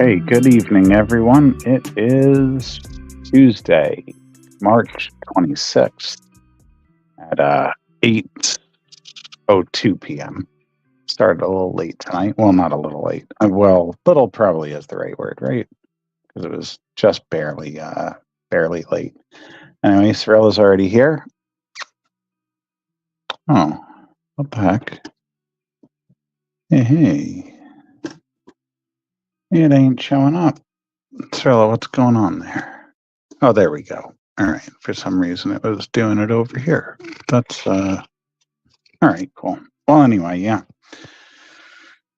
Hey, good evening, everyone. It is Tuesday, March 26th at 8:02 p.m. Started a little late tonight. Well, not a little late. Well, little probably is the right word, right? Because it was just barely late. Anyway, Cyrilla's already here. Oh, what the heck? Hey. It ain't showing up. Cyrilla, what's going on there? Oh, there we go. All right. For some reason, it was doing it over here. That's all right. Cool. Well, anyway, yeah.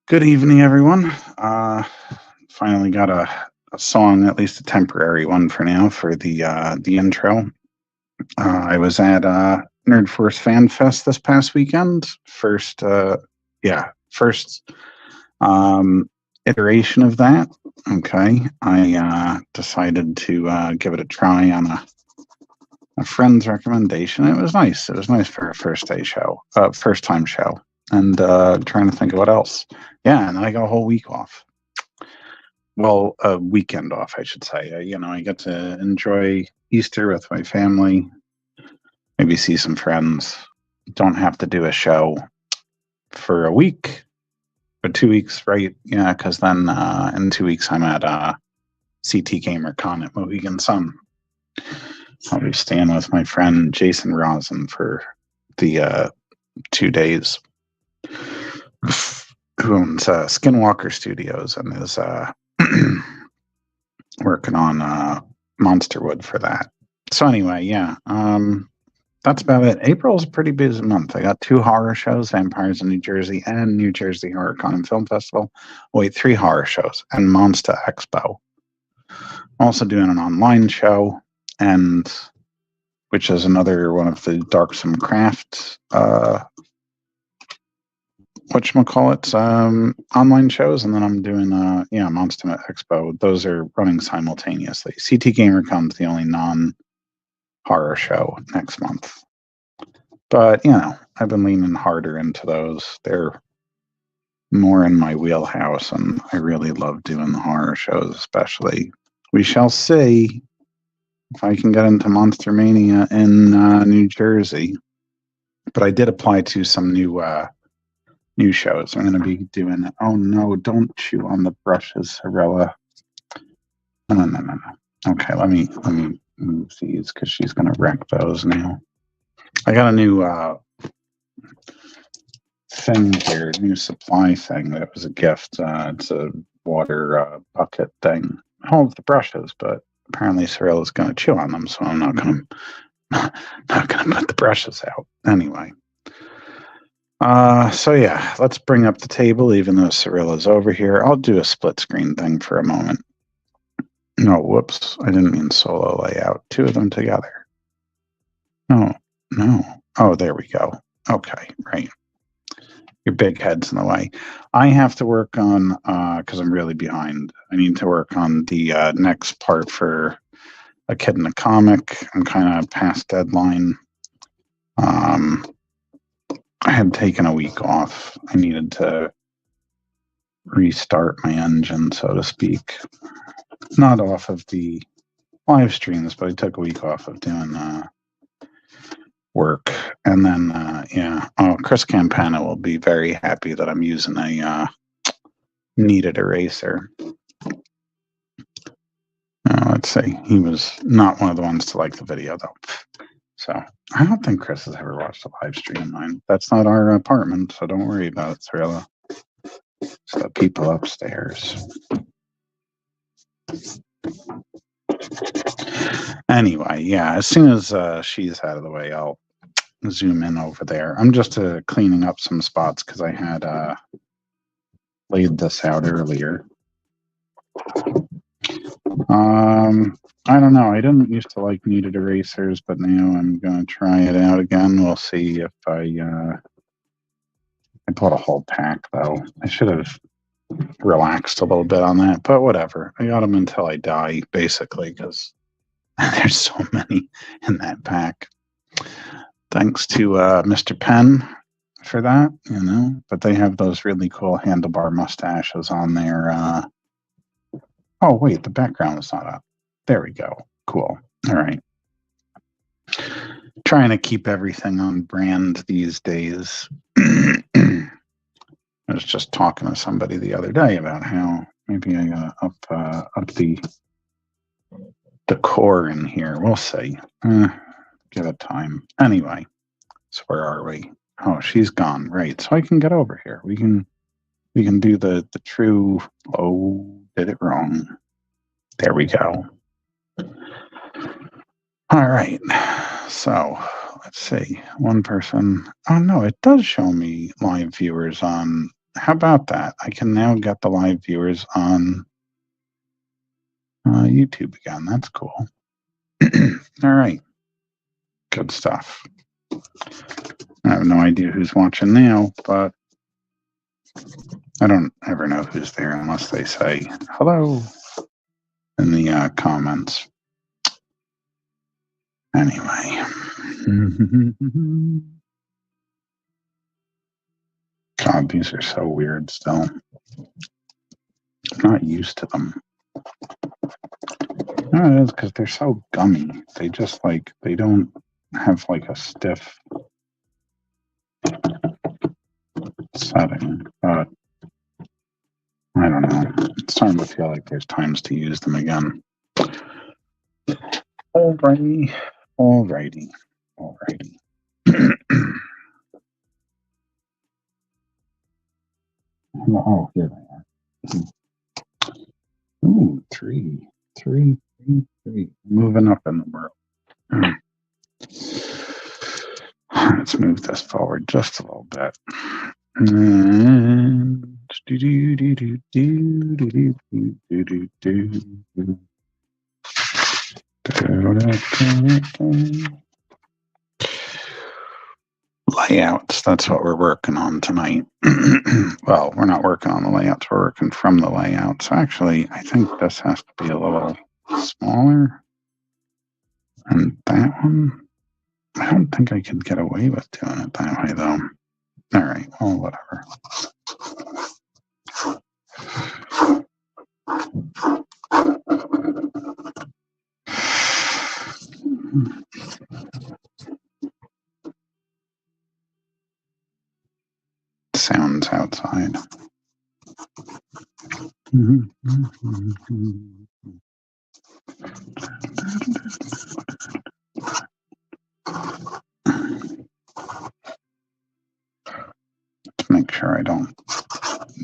Good evening, everyone. Finally got a song, at least a temporary one for now, for the intro. I was at Nerd Force Fan Fest this past weekend. First iteration of that. Okay, I decided to give it a try on a friend's recommendation. It was nice. It was nice for a first time show, and trying to think of what else. Yeah, and then I got a whole week off. Well, a weekend off, I should say. I get to enjoy Easter with my family, maybe see some friends. Don't have to do a show for a week. For 2 weeks, right? Yeah, because then in 2 weeks I'm at CT Gamer Con at Mohegan Sun. I'll be staying with my friend Jason Rosen for the 2 days. Who owns Skinwalker Studios and is working on Monsterwood for that. So anyway, yeah. That's about it. April's a pretty busy month. I got 2 horror shows, Vampires in New Jersey and New Jersey Horror Con and Film Festival. Wait, 3 horror shows and Monster Expo. I'm also doing an online show, and which is another one of the Darksome Craft online shows, and then I'm doing Monster Expo. Those are running simultaneously. CT Gamer Con's the only non-horror show next month. But, I've been leaning harder into those. They're more in my wheelhouse, and I really love doing the horror shows, especially. We shall see if I can get into Monster Mania in New Jersey. But I did apply to some new shows. I'm going to be doing. Oh no! Don't chew on the brushes, Cirilla. No. Okay, let me move these because she's going to wreck those now. I got a new thing here, new supply thing that was a gift. It's a water bucket thing. It holds the brushes, but apparently Cyrilla's going to chew on them, so I'm not going to put the brushes out anyway. So yeah, let's bring up the table, even though Cyrilla's over here. I'll do a split screen thing for a moment. No, whoops, I didn't mean solo layout. 2 of them together. No. Oh, there we go. Okay, right. Your big head's in the way. I have to work on, because I'm really behind. I need to work on the next part for A Kid in a Comic. I'm kind of past deadline. I had taken a week off. I needed to restart my engine, so to speak. Not off of the live streams, but I took a week off of doing work. And then, Chris Campana will be very happy that I'm using a kneaded eraser. Let's see. He was not one of the ones to like the video, though. So I don't think Chris has ever watched a live stream of mine. That's not our apartment, so don't worry about it, Cyrilla. It's the people upstairs. Anyway, yeah, as soon as she's out of the way, I'll zoom in over there. I'm just cleaning up some spots because I had laid this out earlier. I don't know. I didn't used to like kneaded erasers, but now I'm going to try it out again. We'll see if I bought a whole pack, though. I should have relaxed a little bit on that, but whatever. I got them until I die, basically, because there's so many in that pack. Thanks to Mr. Penn for that, But they have those really cool handlebar mustaches on their Oh, wait, the background is not up. There we go. Cool. All right. Trying to keep everything on brand these days. I was just talking to somebody the other day about how maybe I gotta up the decor in here. We'll see. Give it time. Anyway, so where are we? Oh, she's gone. Right. So I can get over here. We can do the true. Oh, did it wrong. There we go. All right. So let's see. One person. Oh no, it does show me live viewers on. How about that? I can now get the live viewers on YouTube again. That's cool. All right. Good stuff. I have no idea who's watching now, but I don't ever know who's there unless they say hello in the comments. Anyway. God, these are so weird still. I'm not used to them. No, it is because they're so gummy. They just they don't have like a stiff setting. But I don't know. It's starting to feel like there's times to use them again. Alrighty. Oh, here they are. Ooh, three. Moving up in the world. Let's move this forward just a little bit. And layouts. That's what we're working on tonight. Well, we're not working on the layouts. We're working from the layouts. So actually, I think this has to be a little smaller. And that one, I don't think I could get away with doing it that way, though. All right. Well, whatever. Sounds outside. Let's make sure I don't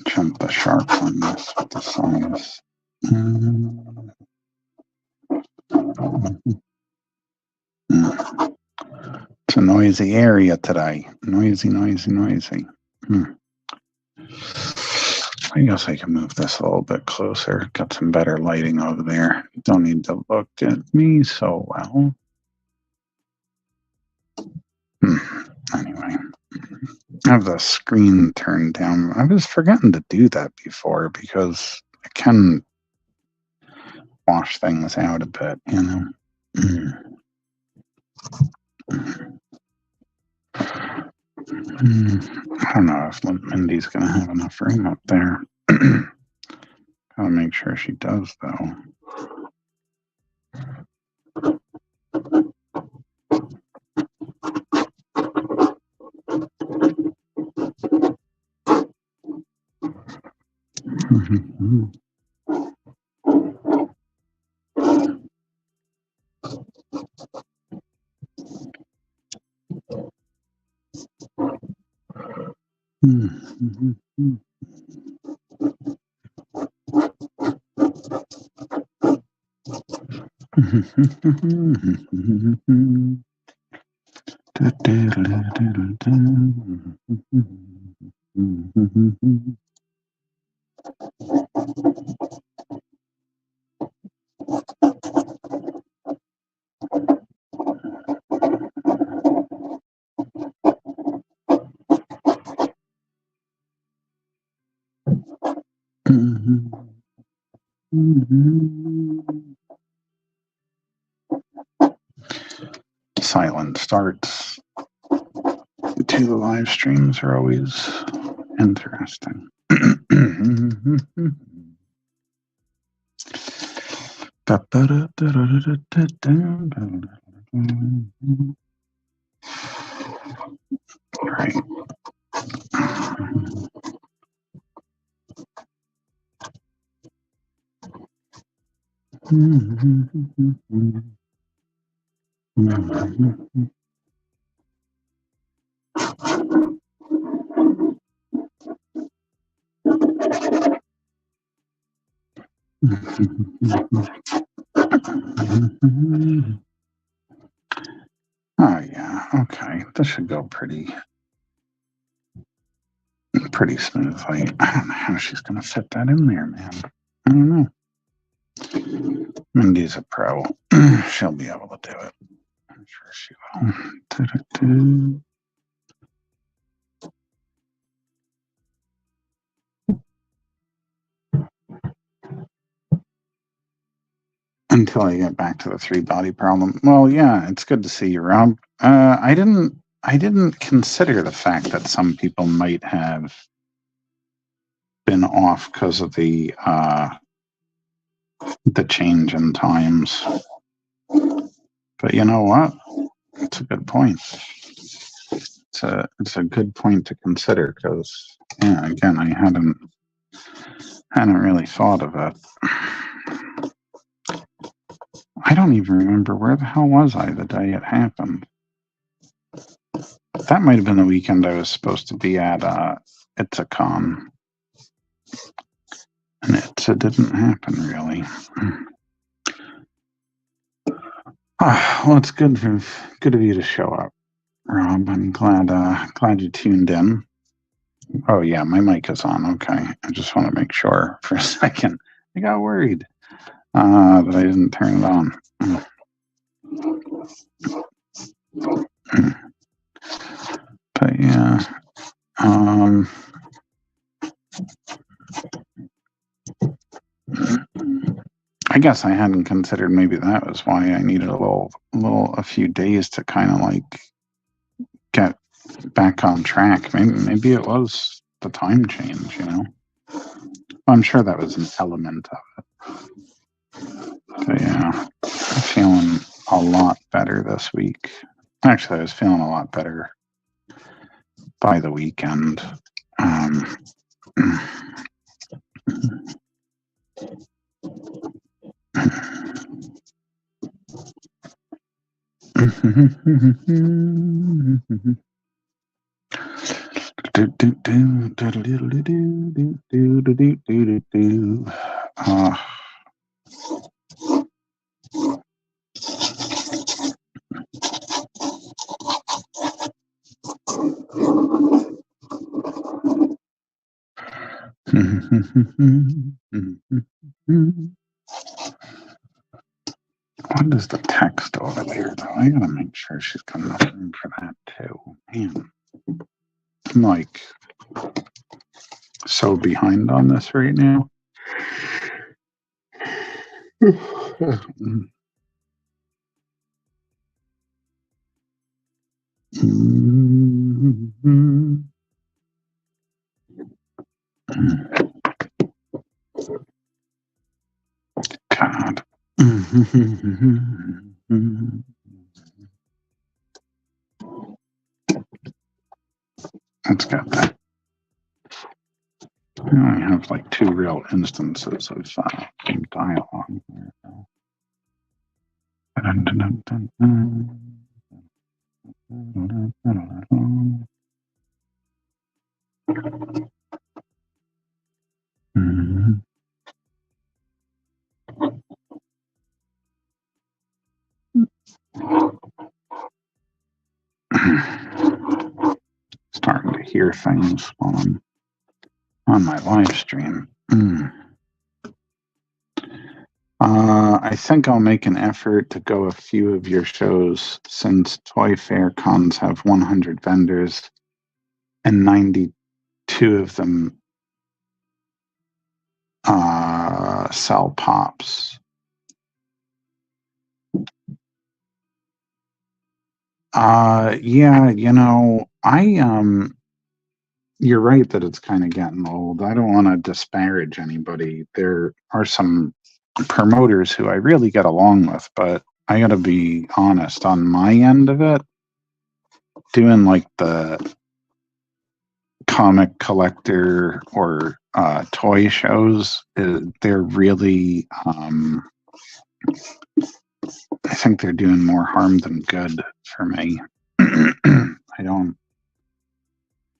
jump the shark on this with the size. It's a noisy area today. Noisy. I guess I can move this a little bit closer. Got some better lighting over there. Don't need to look at me so well. Anyway, I have the screen turned down. I was forgetting to do that before because it can wash things out a bit, you know. I don't know if Mindy's going to have enough room up there. Gotta make sure she does, though. Silent starts to the live streams are always interesting. Right. Oh yeah, okay. This should go pretty smoothly. I don't know how she's gonna fit that in there, man. I don't know. Mindy's a pro. She'll be able to do it. I'm sure she will. Until I get back to the 3-body problem. Well, yeah, it's good to see you, Rob. I didn't consider the fact that some people might have been off because of the change in times. But you know what? It's a good point. It's a good point to consider because, yeah, again, I hadn't really thought of it. I don't even remember where the hell was I the day it happened. That might have been the weekend I was supposed to be at ITSACon. And it didn't happen, really. Well, it's good of you to show up, Rob. I'm glad you tuned in. Oh yeah, my mic is on. Okay, I just want to make sure for a second. I got worried that I didn't turn it on. But yeah, I guess I hadn't considered maybe that was why I needed a few days to kind of like get back on track. Maybe it was the time change, you know. I'm sure that was an element of it. But yeah, I'm feeling a lot better this week. Actually, I was feeling a lot better by the weekend. What is the text over there, though? I gotta make sure she's coming up for that too. Man, I'm like so behind on this right now. God. Let's get that. I only have like 2 real instances of dialogue. Starting to hear things while I'm on my live stream. I think I'll make an effort to go a few of your shows since Toy Fair cons have 100 vendors and 92 of them sell pops. Yeah, you know, you're right that it's kind of getting old. I don't want to disparage anybody. There are some promoters who I really get along with, but I got to be honest, on my end of it, doing like the comic collector or toy shows, they're really, I think they're doing more harm than good for me. I don't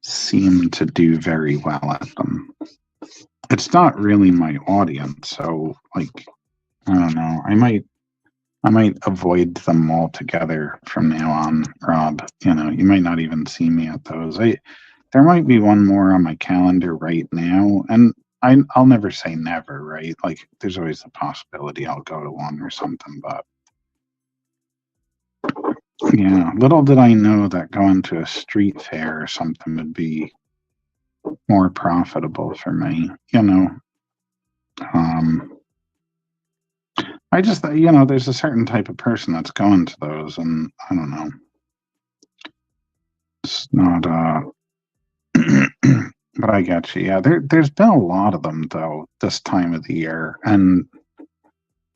seem to do very well at them. It's not really my audience, so like, I don't know. I might avoid them altogether from now on, Rob. You know, you might not even see me at those. There might be one more on my calendar right now, and I'll never say never, right? Like, there's always a possibility I'll go to one or something, but yeah, little did I know that going to a street fair or something would be more profitable for me, you know. I just, you know, there's a certain type of person that's going to those, and I don't know. It's not, but I get you. Yeah, there's been a lot of them, though, this time of the year, and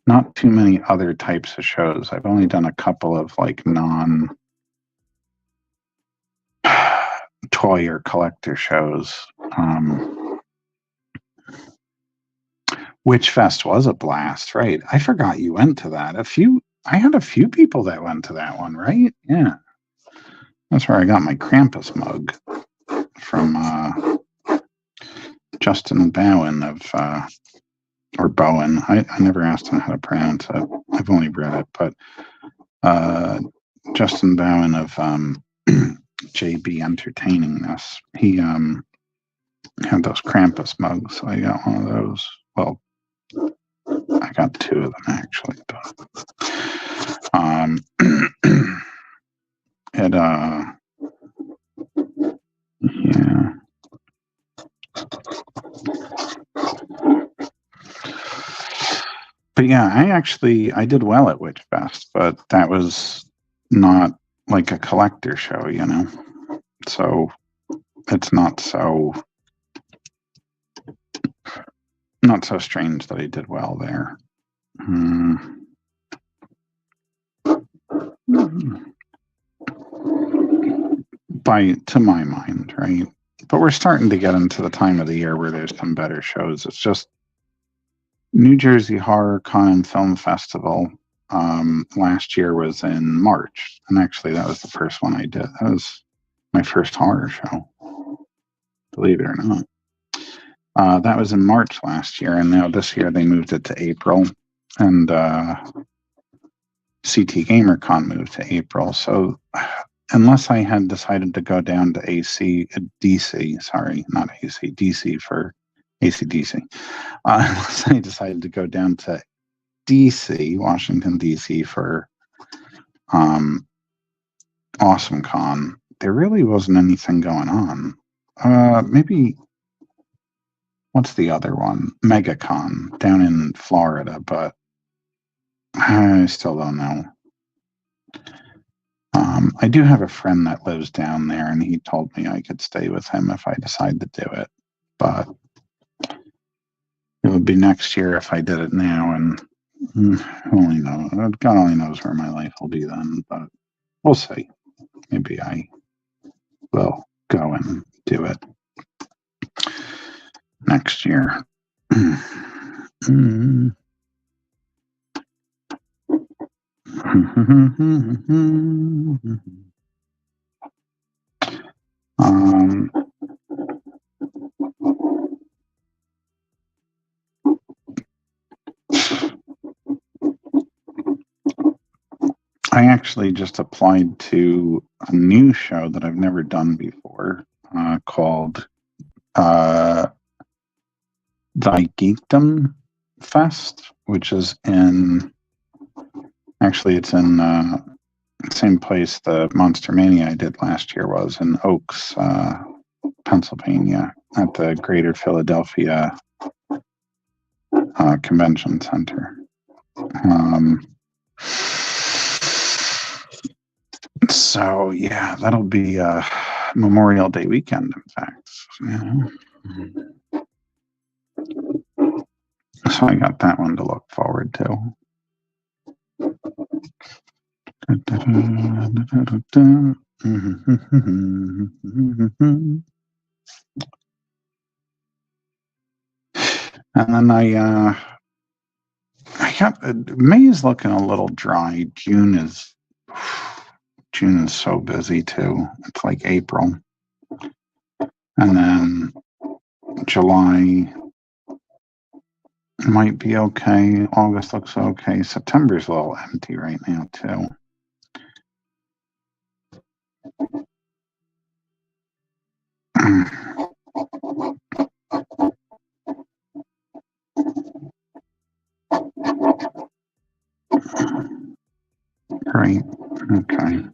not too many other types of shows. I've only done a couple of, like, non-toy or collector shows. Witch Fest was a blast, right? I forgot you went to that. I had a few people that went to that one, right? Yeah. That's where I got my Krampus mug from Justin Bowen or Bowen. I never asked him how to pronounce it. I've only read it, but Justin Bowen of JB Entertainingness. He had those Krampus mugs, so I got one of those. Well, I got two of them actually, but it yeah. But yeah, I did well at Witch Fest, but that was not like a collector show, you know. So it's not so strange that I did well there. To my mind, right? But we're starting to get into the time of the year where there's some better shows. It's just New Jersey Horror Con and Film Festival last year was in March, and actually that was the first one I did. That was my first horror show, believe it or not. That was in March last year, and now this year they moved it to April, and CT GamerCon moved to April. So unless I had decided to go down to DC for ACDC, unless I decided to go down to DC, Washington, DC for Awesome Con, there really wasn't anything going on. Maybe, what's the other one? MegaCon down in Florida, but I still don't know. I do have a friend that lives down there, and he told me I could stay with him if I decide to do it, but it would be next year if I did it now, and God only knows where my life will be then, but we'll see. Maybe I will go and do it next year. I actually just applied to a new show that I've never done before, called Thy Geekdom Fest, which is it's in the same place the Monster Mania I did last year was, in Oaks, Pennsylvania, at the Greater Philadelphia Convention Center. So yeah, that'll be Memorial Day weekend, in fact. So I got that one to look forward to. And then I got May is looking a little dry. June is so busy too. It's like April. And then July might be okay. August looks okay. September's a little empty right now too. Right. Okay.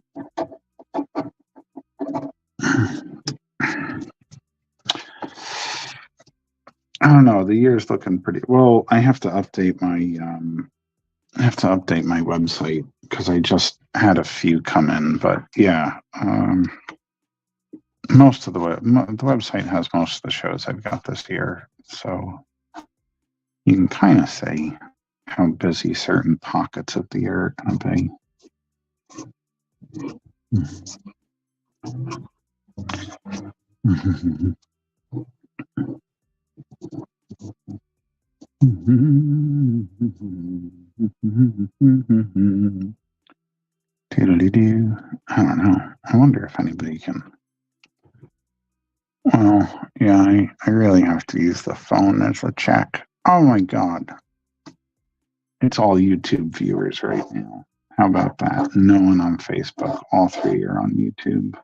I don't know. The year's looking pretty well. I have to update my website because I just had a few come in. But yeah, most of the website has most of the shows I've got this year, so you can kind of see how busy certain pockets of the year are going to be. Doodly-doo. I don't know. I wonder if anybody can. Well, yeah, I really have to use the phone as a check. Oh my God. It's all YouTube viewers right now. How about that? No one on Facebook. All three are on YouTube.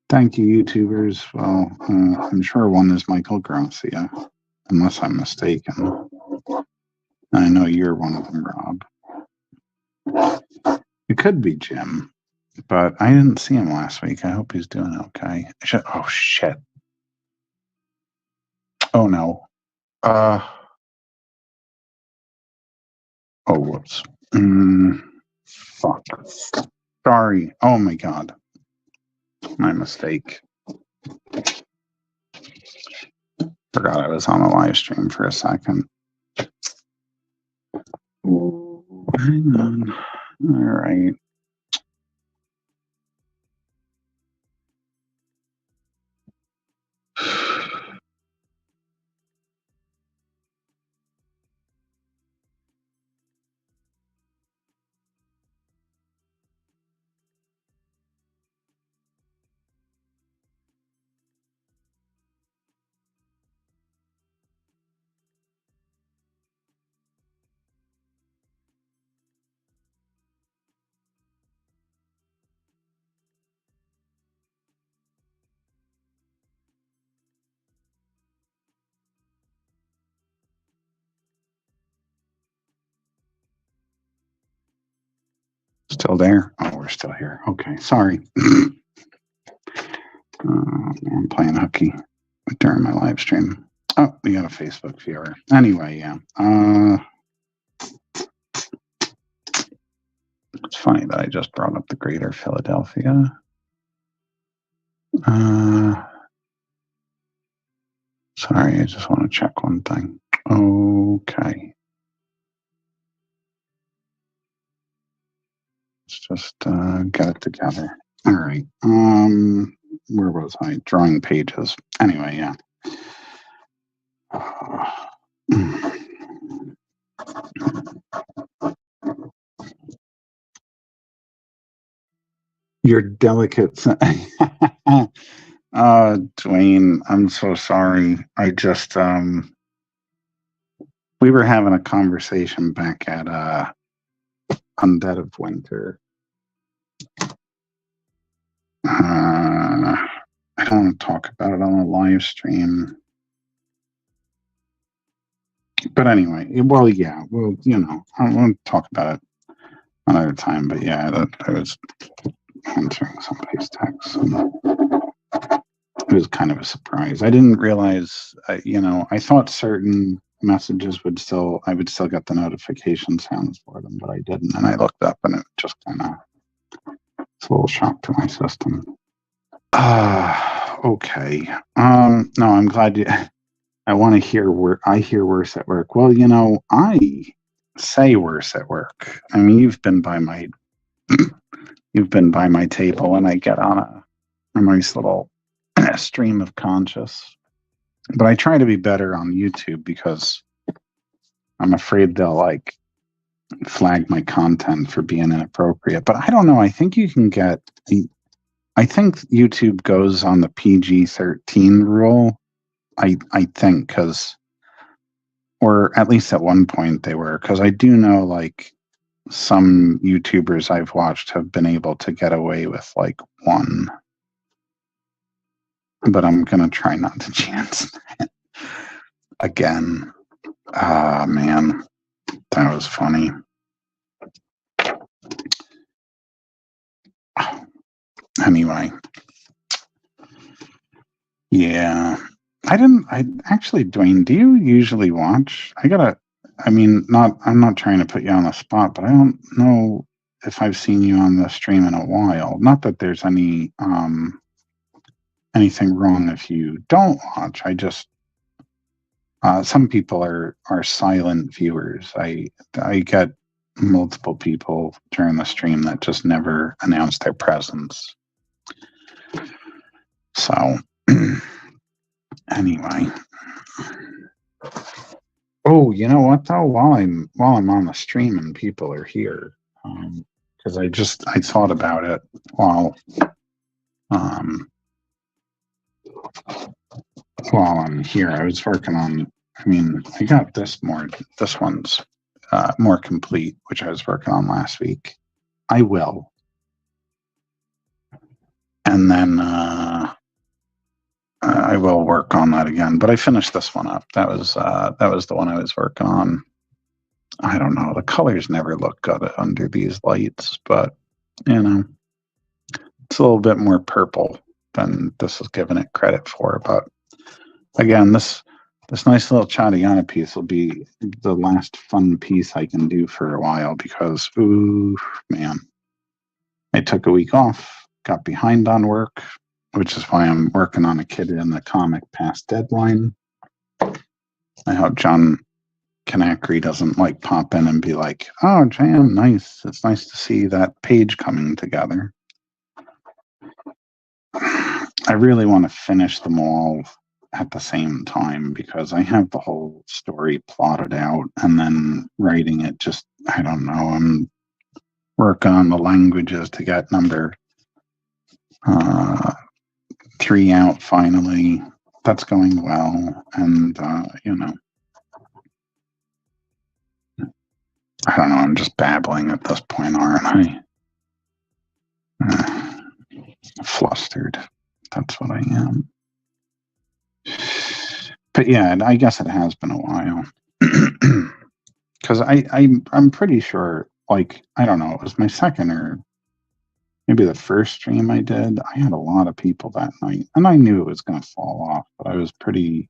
Thank you, YouTubers. Well, I'm sure one is Michael Gracia, unless I'm mistaken. I know you're one of them, Rob. It could be Jim, but I didn't see him last week. I hope he's doing okay. Oh, shit. Oh, no. Oh, whoops. Fuck. Sorry. Oh, my God. My mistake. Forgot I was on a live stream for a second. Hang on. All right. Still there? Oh, we're still here. Okay, sorry. I'm playing hooky during my live stream. Oh, we got a Facebook viewer. Anyway, yeah. It's funny that I just brought up the Greater Philadelphia. Sorry, I just want to check one thing. Okay. Let's just get it together. All right. Where was I? Drawing pages. Anyway, yeah. Your delicate. Dwayne, I'm so sorry. I just we were having a conversation back at Undead of Winter. I don't want to talk about it on a live stream. But anyway, well, yeah, well, you know, I won't talk about it another time. But yeah, I was answering somebody's text. And it was kind of a surprise. I didn't realize, you know, I thought certain messages I would still get the notification sounds for them, but I didn't. And I looked up and it just kind of, it's a little shock to my system. Okay. No, I'm glad I want to hear where I hear worse at work. Well, you know, I say worse at work. I mean, you've been by my table, and I get on a nice little stream of conscious. But I try to be better on YouTube because I'm afraid they'll like flag my content for being inappropriate. But I don't know. I think you can get. I think YouTube goes on the PG-13 rule. I think because, or at least at one point they were, because I do know like some YouTubers I've watched have been able to get away with like one. But I'm gonna try not to chance that again. Ah, man, that was funny. Anyway, yeah, I actually, Dwayne, do you usually watch? I mean, I'm not trying to put you on the spot, but I don't know if I've seen you on the stream in a while. Not that there's anything wrong if you don't watch. I just, some people are silent viewers. I get multiple people during the stream that just never announce their presence. So anyway. Oh, you know what though? While I'm on the stream and people are here, because I thought about it while I'm here. I was working on. I mean, I got this one's more complete, which I was working on last week. I will, and then I will work on that again. But I finished this one up. That was the one I was working on. I don't know. The colors never look good under these lights, but you know, it's a little bit more purple than this is giving it credit for. But again, this nice little Chadiana piece will be the last fun piece I can do for a while because, ooh, man, I took a week off, got behind on work, which is why I'm working on a Kid in the Comic past deadline. I hope John Canacri doesn't like pop in and be like, "Oh, Jan, nice. It's nice to see that page coming together." I really want to finish them all at the same time because I have the whole story plotted out, and then writing it just, I don't know. I'm working on the languages to get number 3 out finally. That's going well, and you know, I don't know. I'm just babbling at this point, aren't I? Flustered. That's what I am. But yeah, I guess it has been a while. Because I'm pretty sure, like, I don't know, it was my second or maybe the first stream I did. I had a lot of people that night, and I knew it was going to fall off, but I was pretty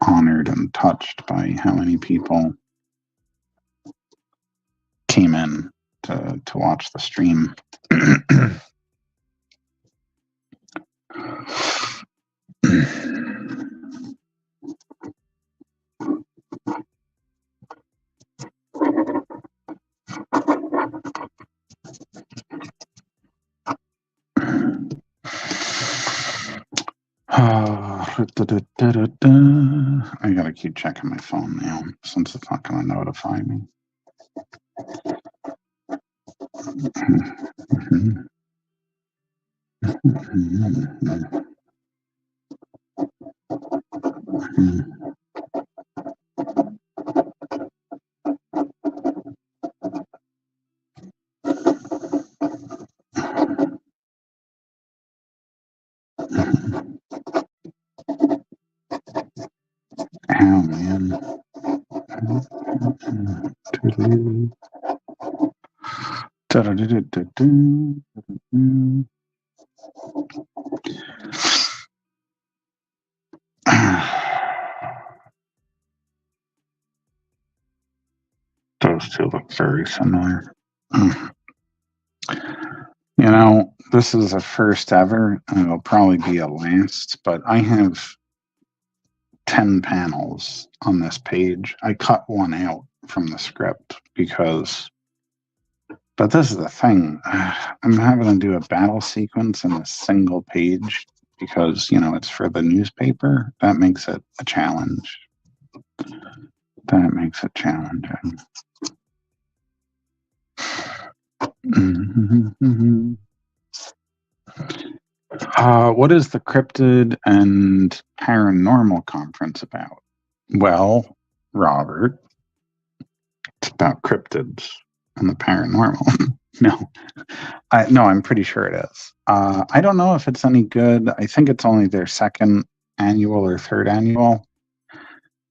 honored and touched by how many people came in to watch the stream. I gotta keep checking my phone now since it's not gonna notify me. Oh man. Those two look very similar. You know, this is a first ever, and it'll probably be a last, but I have 10 panels on this page. I cut one out from the script because, but this is the thing. I'm having to do a battle sequence in a single page because, you know, it's for the newspaper. That makes it a challenge. That makes it challenging. What is the Cryptid and Paranormal Conference about? Well, Robert, it's about cryptids and the paranormal. No, I'm pretty sure it is. I don't know if it's any good. I think it's only their second annual or third annual.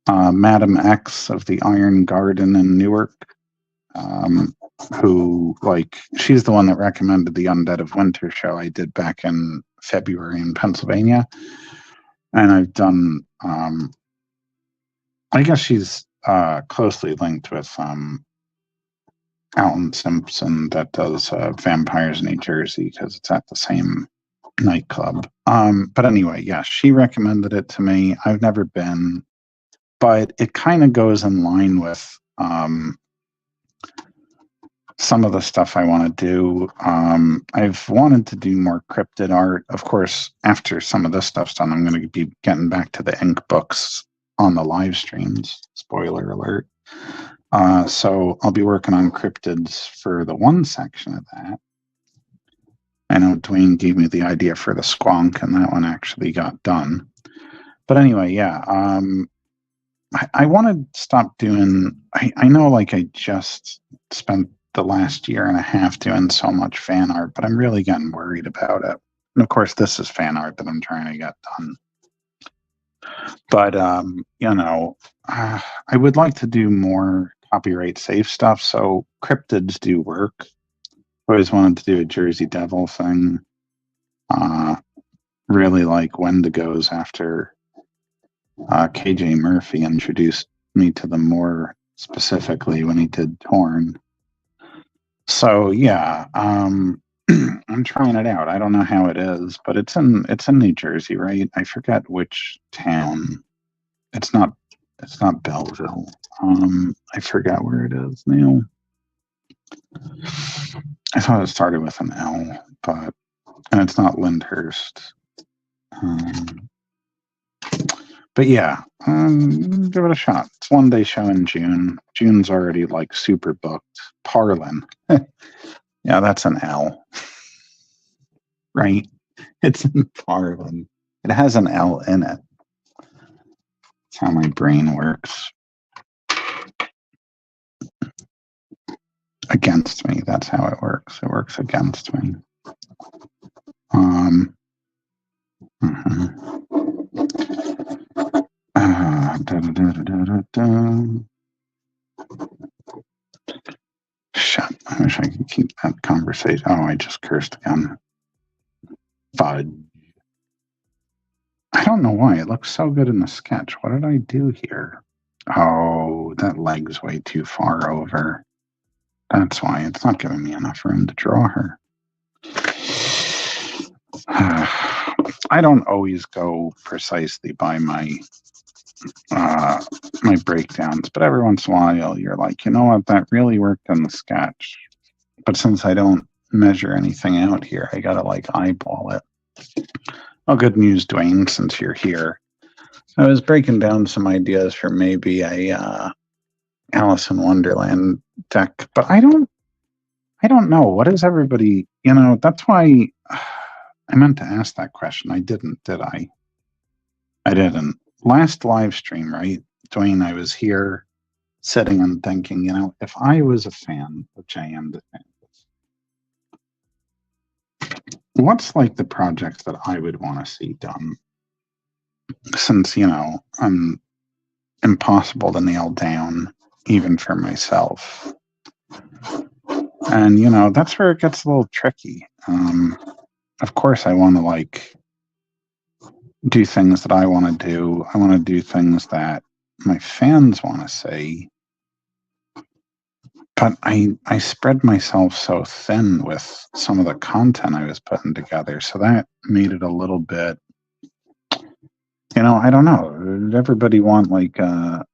Madam X of the Iron Garden in Newark, who, like, she's the one that recommended the Undead of Winter show I did back in February in Pennsylvania. And I've done, I guess she's closely linked with Alton Simpson that does Vampires in New Jersey because it's at the same nightclub. But anyway, yeah, she recommended it to me. I've never been, but it kind of goes in line with some of the stuff I want to do. I've wanted to do more cryptid art. Of course, after some of this stuff's done, I'm going to be getting back to the ink books on the live streams. Spoiler alert. So I'll be working on cryptids for the one section of that. I know Dwayne gave me the idea for the squonk, and that one actually got done. But anyway, yeah. I want to stop doing. I know, like, I just spent the last year and a half doing so much fan art, but I'm really getting worried about it. And of course, this is fan art that I'm trying to get done. But you know, I would like to do more copyright safe stuff. So cryptids do work. I always wanted to do a Jersey Devil thing. Really like Wendigos after KJ Murphy introduced me to them more specifically when he did Torn. So yeah, I'm trying it out. I don't know how it is, but it's in New Jersey, right? I forget which town. It's not Belleville. I forgot where it is now. I thought it started with an L, and it's not Lyndhurst. But yeah, give it a shot. It's one day show in June. June's already like super booked. Parlin. Yeah, that's an L. Right? It's in Parlin. It has an L in it. That's how my brain works. Against me. That's how it works. It works against me. Shit, I wish I could keep that conversation. Oh, I just cursed again. Fudge. I don't know why. It looks so good in the sketch. What did I do here? Oh, that leg's way too far over. That's why it's not giving me enough room to draw her. I don't always go precisely by my my breakdowns, but every once in a while you're like, you know what, that really worked in the sketch. But since I don't measure anything out here, I gotta like eyeball it. Oh, good news, Dwayne, since you're here. I was breaking down some ideas for maybe a Alice in Wonderland deck, but I don't know. What is everybody, you know, that's why I meant to ask that question. I didn't, did I? I didn't. Last live stream, right, Dwayne, I was here sitting and thinking, you know, if I was a fan, which I am the fan, what's like the projects that I would want to see done? Since, you know, I'm impossible to nail down even for myself. And, you know, that's where it gets a little tricky. Of course, I want to like do things that I want to do. I want to do things that my fans want to see. But I spread myself so thin with some of the content I was putting together, so that made it a little bit, I don't know. Did everybody want like a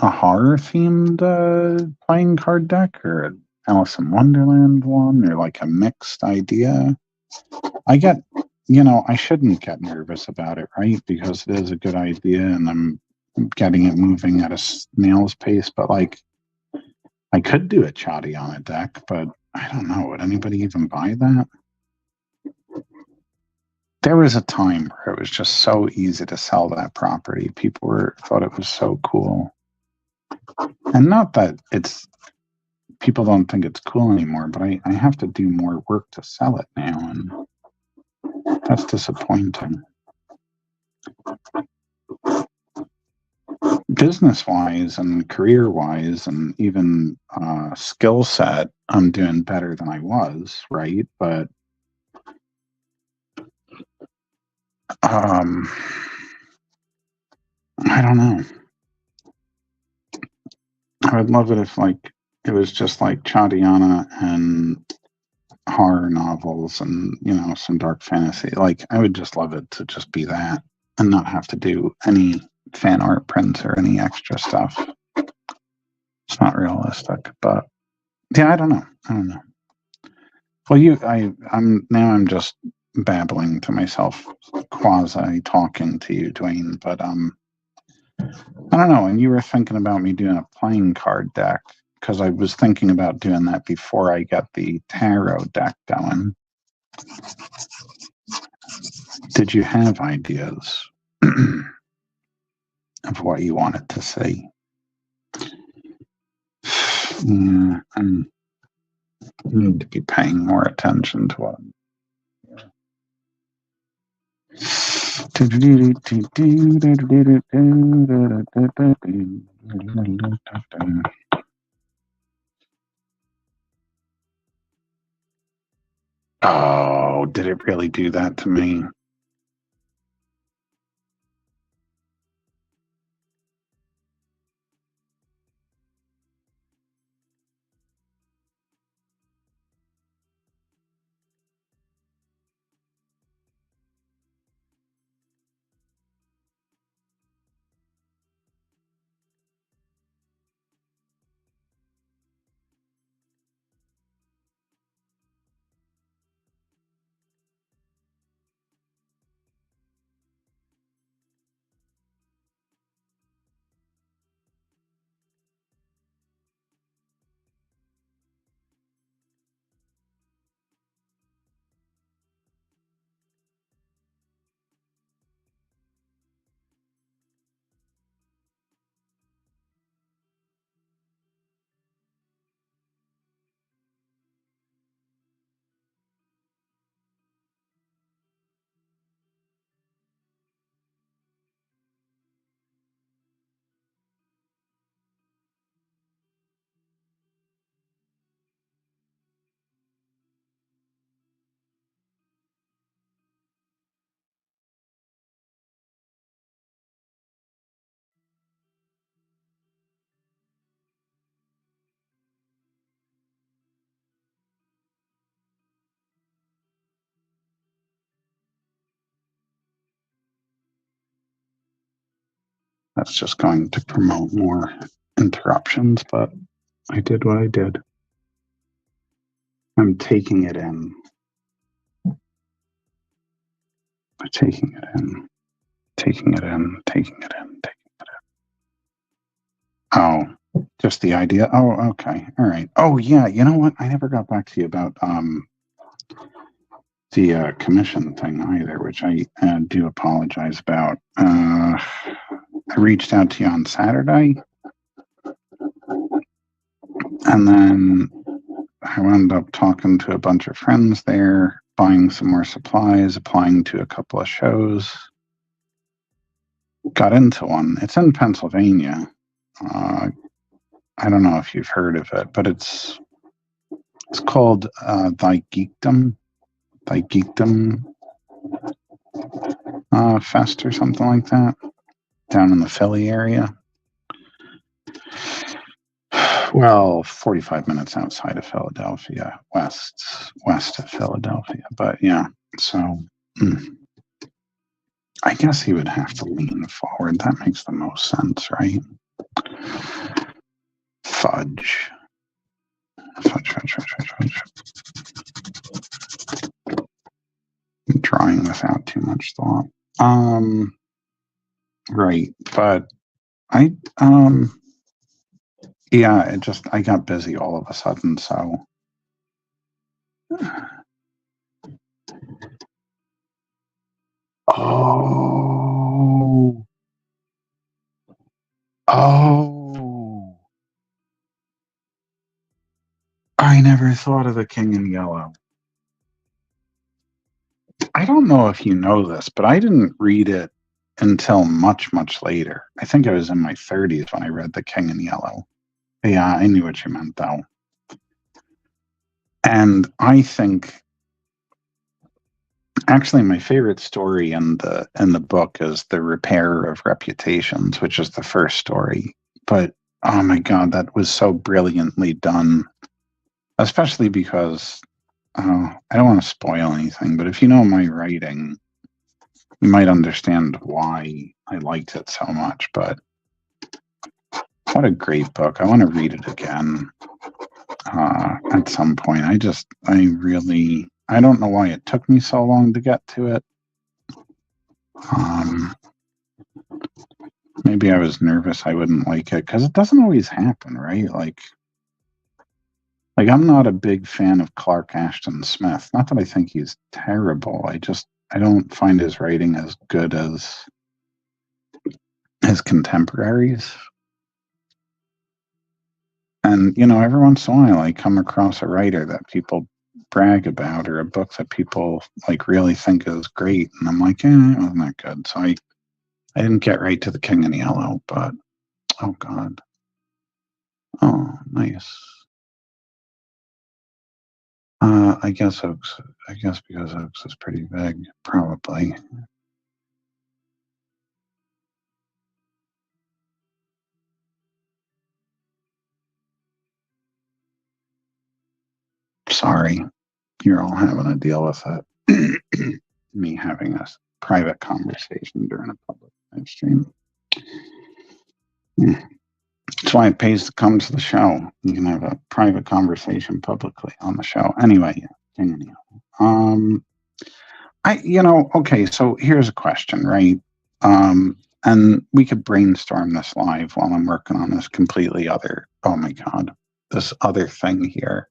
horror themed playing card deck or an Alice in Wonderland one or like a mixed idea? I get, I shouldn't get nervous about it, right? Because it is a good idea and I'm getting it moving at a snail's pace, but like, I could do a Chatty on a deck, but I don't know. Would anybody even buy that? There was a time where it was just so easy to sell that property. People thought it was so cool. And not that people don't think it's cool anymore, but I have to do more work to sell it now, and that's disappointing. Business-wise and career-wise and even skill set, I'm doing better than I was, right? But I don't know. I would love it if like it was just like Chadiana and horror novels and some dark fantasy. Like I would just love it to just be that and not have to do any fan art prints or any extra stuff. It's not realistic, but yeah, I don't know. Well, I'm just babbling to myself, quasi talking to you, Dwayne. But I don't know. And you were thinking about me doing a playing card deck because I was thinking about doing that before I get the tarot deck going. Did you have ideas of what you wanted to see? Yeah, I need to be paying more attention to what I'm Oh, did it really do that to me? That's just going to promote more interruptions, but I did what I did. I'm taking it in. Taking it in. Taking it in. Taking it in. Taking it in. Oh, just the idea. Oh, okay. All right. Oh, yeah. You know what? I never got back to you about the commission thing either, which I do apologize about. I reached out to you on Saturday, and then I wound up talking to a bunch of friends there, buying some more supplies, applying to a couple of shows. Got into one. It's in Pennsylvania. I don't know if you've heard of it, but it's called Thy Geekdom Fest or something like that, down in the Philly area. Well, 45 minutes outside of Philadelphia, west of Philadelphia. But yeah, so I guess he would have to lean forward. That makes the most sense, right? Fudge. Fudge. Drawing without too much thought. Right, but I yeah, I got busy all of a sudden, so oh I never thought of the King in Yellow. I don't know if you know this, but I didn't read it until much, much later. I think I was in my 30s when I read The King in Yellow. Yeah, I knew what you meant, though. And I think actually my favorite story in the book is The Repair of Reputations, which is the first story. But oh my God, that was so brilliantly done, especially because I don't want to spoil anything, but if you know my writing, you might understand why I liked it so much. But what a great book. I want to read it again at some point. I don't know why it took me so long to get to it. Maybe I was nervous I wouldn't like it because it doesn't always happen, right? Like I'm not a big fan of Clark Ashton Smith. Not that I think he's terrible. I don't find his writing as good as his contemporaries. And every once in a while I come across a writer that people brag about or a book that people really think is great, and I'm like, it wasn't that good. So I didn't get right to The King in Yellow, but oh God. Oh, nice. I guess because Oaks is pretty big, probably. Sorry, you're all having to deal with it. Me having a private conversation during a public live stream. That's why it pays to come to the show. You can have a private conversation publicly on the show. Anyway, okay, so here's a question, right? And we could brainstorm this live while I'm working on this completely other, oh my God, this other thing here.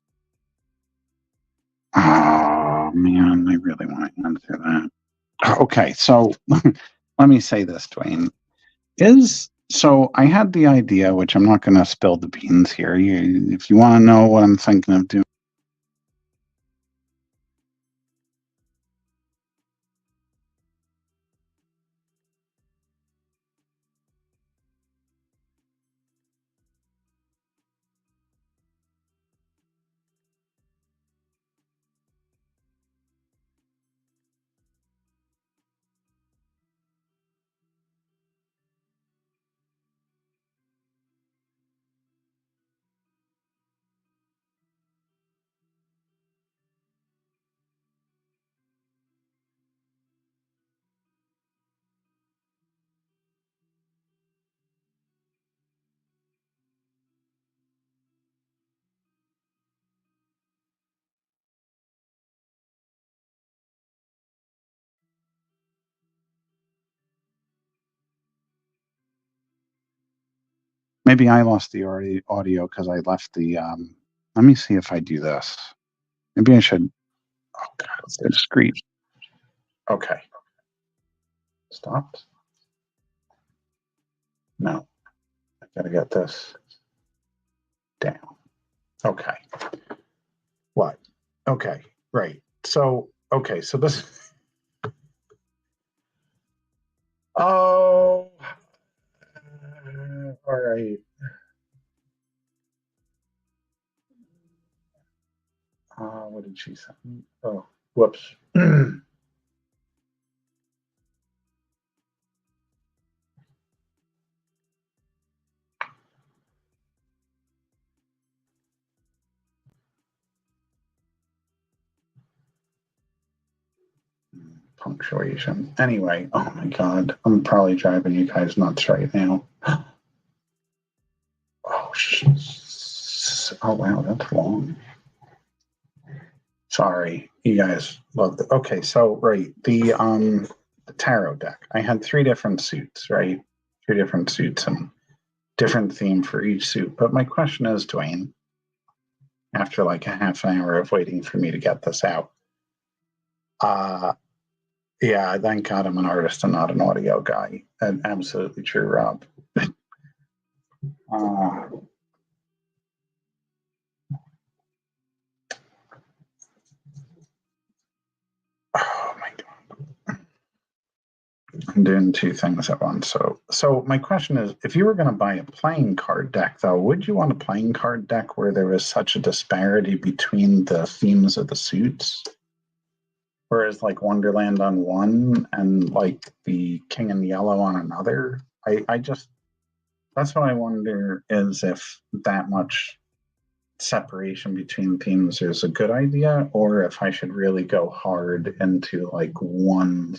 Oh man, I really want to answer that. Okay, so let me say this, Dwayne. So I had the idea, which I'm not going to spill the beans here. If you want to know what I'm thinking of doing. Maybe I lost the audio because I left the. Let me see if I do this. Maybe I should. Oh God, it's discreet. Okay. Stopped. No, I gotta get this down. Okay. What? Okay. Right. So okay. So this. Oh. All right. What did she say? Oh, whoops. punctuation. Anyway, oh my God, I'm probably driving you guys nuts right now. Oh, wow, that's long. Sorry, you guys loved it. Okay, so right, the tarot deck. I had 3 different suits, right? 3 different suits and different theme for each suit. But my question is, Dwayne, after like a half an hour of waiting for me to get this out, yeah, thank God I'm an artist and not an audio guy. And absolutely true, Rob. Oh my God. I'm doing 2 things at once. So my question is, if you were going to buy a playing card deck, though, would you want a playing card deck where there was such a disparity between the themes of the suits? Whereas like Wonderland on one and like the King in Yellow on another? I just, that's what I wonder, is if that much separation between themes is a good idea, or if I should really go hard into like one,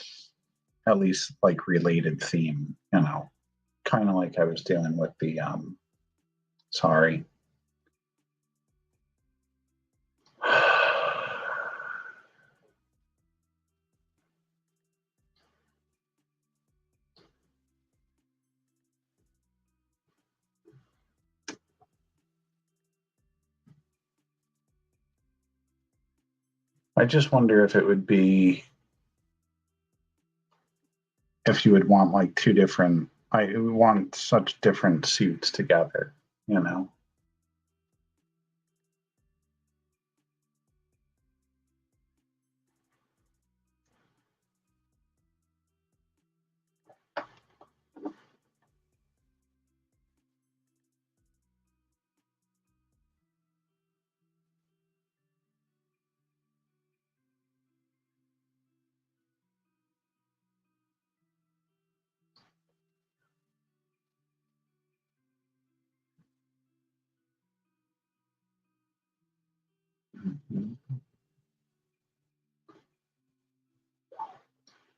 at least like related theme, kind of like I was doing with the sorry. I just wonder if it would be, if you would want like 2 different, I want such different suits together, you know?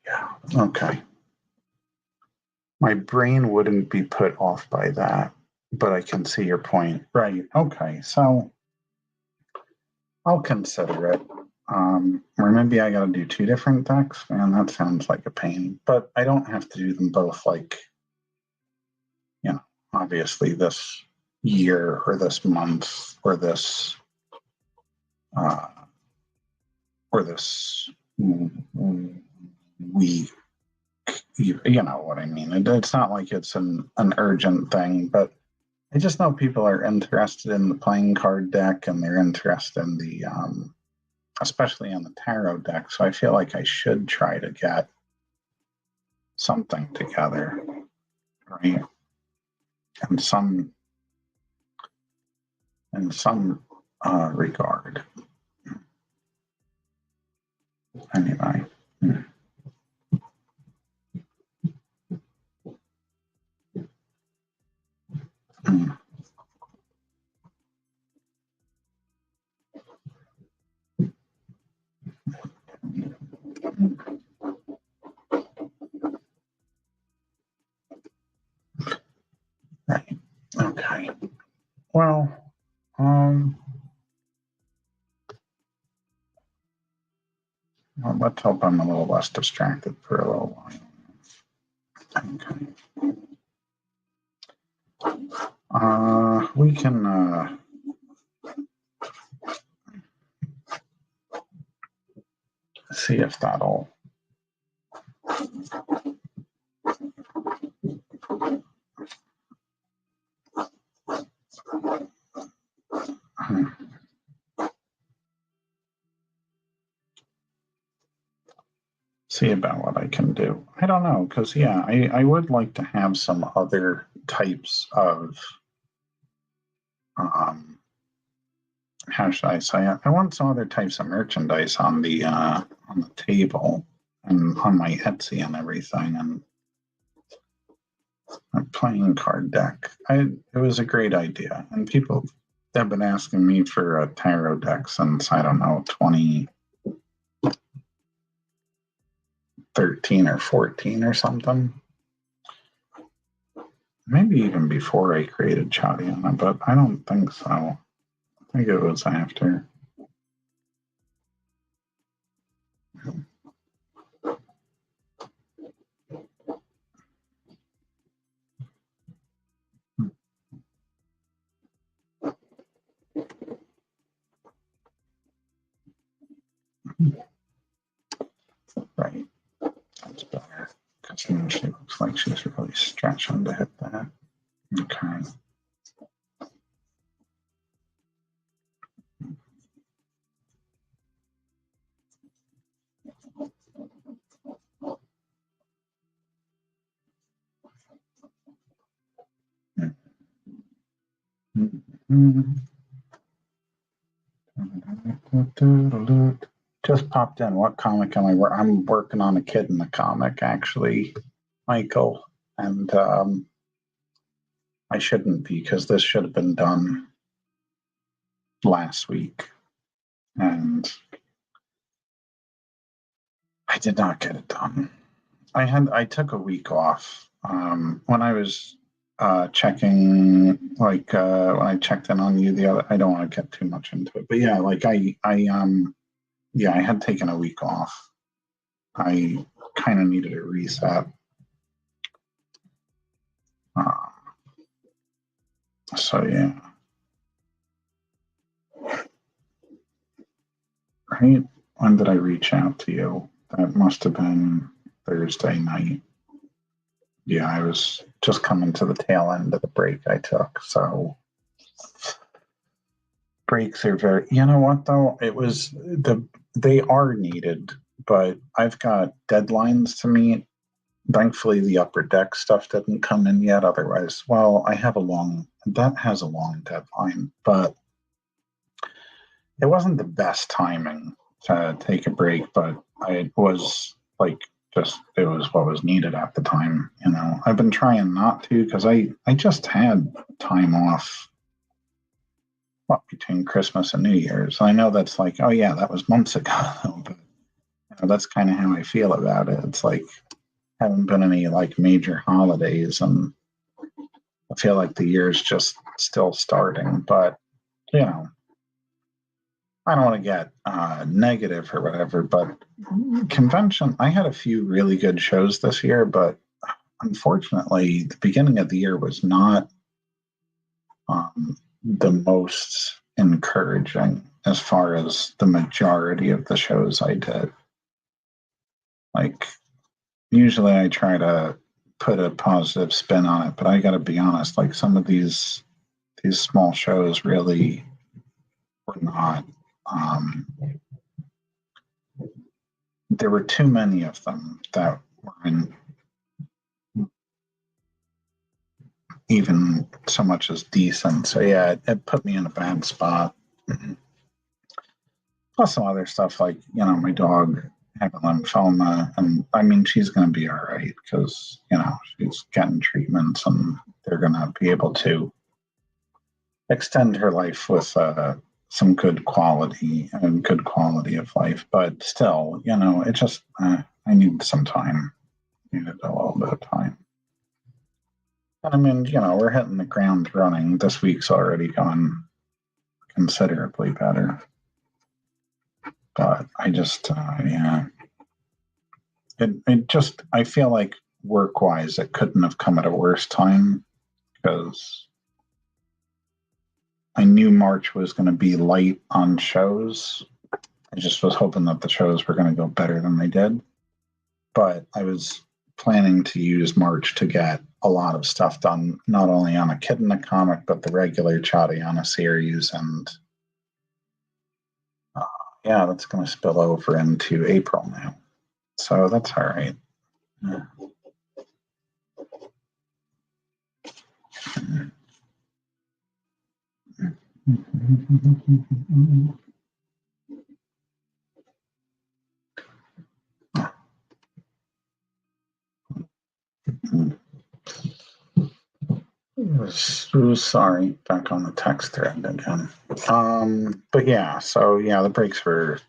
Yeah, okay. My brain wouldn't be put off by that, but I can see your point. Right, okay, so I'll consider it. Or maybe I gotta do 2 different decks. Man, that sounds like a pain. But I don't have to do them both like, obviously this year or this month or this uh or this week. You know what I mean. It's not like it's an urgent thing, but I just know people are interested in the playing card deck and they're interested in the especially on the tarot deck. So I feel like I should try to get something together, right? In some regard. Anyway. Right. Okay. Well, let's hope I'm a little less distracted for a little while. Okay. We can see if that'll. See about what I can do. I don't know, because yeah, I would like to have some other types of how should I say it? I want some other types of merchandise on the table and on my Etsy and everything, and a playing card deck. It was a great idea, and people have been asking me for a tarot deck since, I don't know, 13 or 14 or something. Maybe even before I created Chadiana, but I don't think so. I think it was after. Right. That's better. Because then she looks like she's really stretching to hit that. Okay. Just popped in. What comic am I working? I'm working on a kid in the comic, actually, Michael. And I shouldn't be, because this should have been done last week. And I did not get it done. I took a week off. When I was checking, like when I checked in on you the other, I don't want to get too much into it, but yeah, like I had taken a week off. I kind of needed a reset. So yeah. Right? When did I reach out to you? That must have been Thursday night. Yeah, I was just coming to the tail end of the break I took. So breaks are very, you know what though? They are needed, but I've got deadlines to meet. Thankfully, the upper deck stuff didn't come in yet. Otherwise, well, that has a long deadline, but it wasn't the best timing to take a break, but it was it was what was needed at the time. You know, I've been trying not to, because I just had time off between Christmas and New Year's. I know that's like, oh yeah, that was months ago, but that's kind of how I feel about it. It's like haven't been any like major holidays, and I feel like the year's just still starting. But you know, I don't want to get negative or whatever, but convention, I had a few really good shows this year, but unfortunately, the beginning of the year was not the most encouraging as far as the majority of the shows I did. Like, usually I try to put a positive spin on it, but I got to be honest, like some of these small shows really were not. There were too many of them that weren't even so much as decent. So yeah, it put me in a bad spot. Plus some other stuff like, you know, my dog had lymphoma, and I mean, she's going to be all right because, you know, she's getting treatments and they're going to be able to extend her life with some good quality of life. But still, you know, it just, I needed some time, needed a little bit of time. And I mean, you know, we're hitting the ground running. This week's already gone considerably better. But I just, yeah. It just, I feel like work-wise, it couldn't have come at a worse time, because I knew March was going to be light on shows. I just was hoping that the shows were going to go better than they did. But I was planning to use March to get a lot of stuff done, not only on a Kid in the Comic, but the regular Chadiana series. And yeah, that's going to spill over into April now. So that's all right. Yeah. Sorry, back on the text thread again. But yeah, so yeah, the break is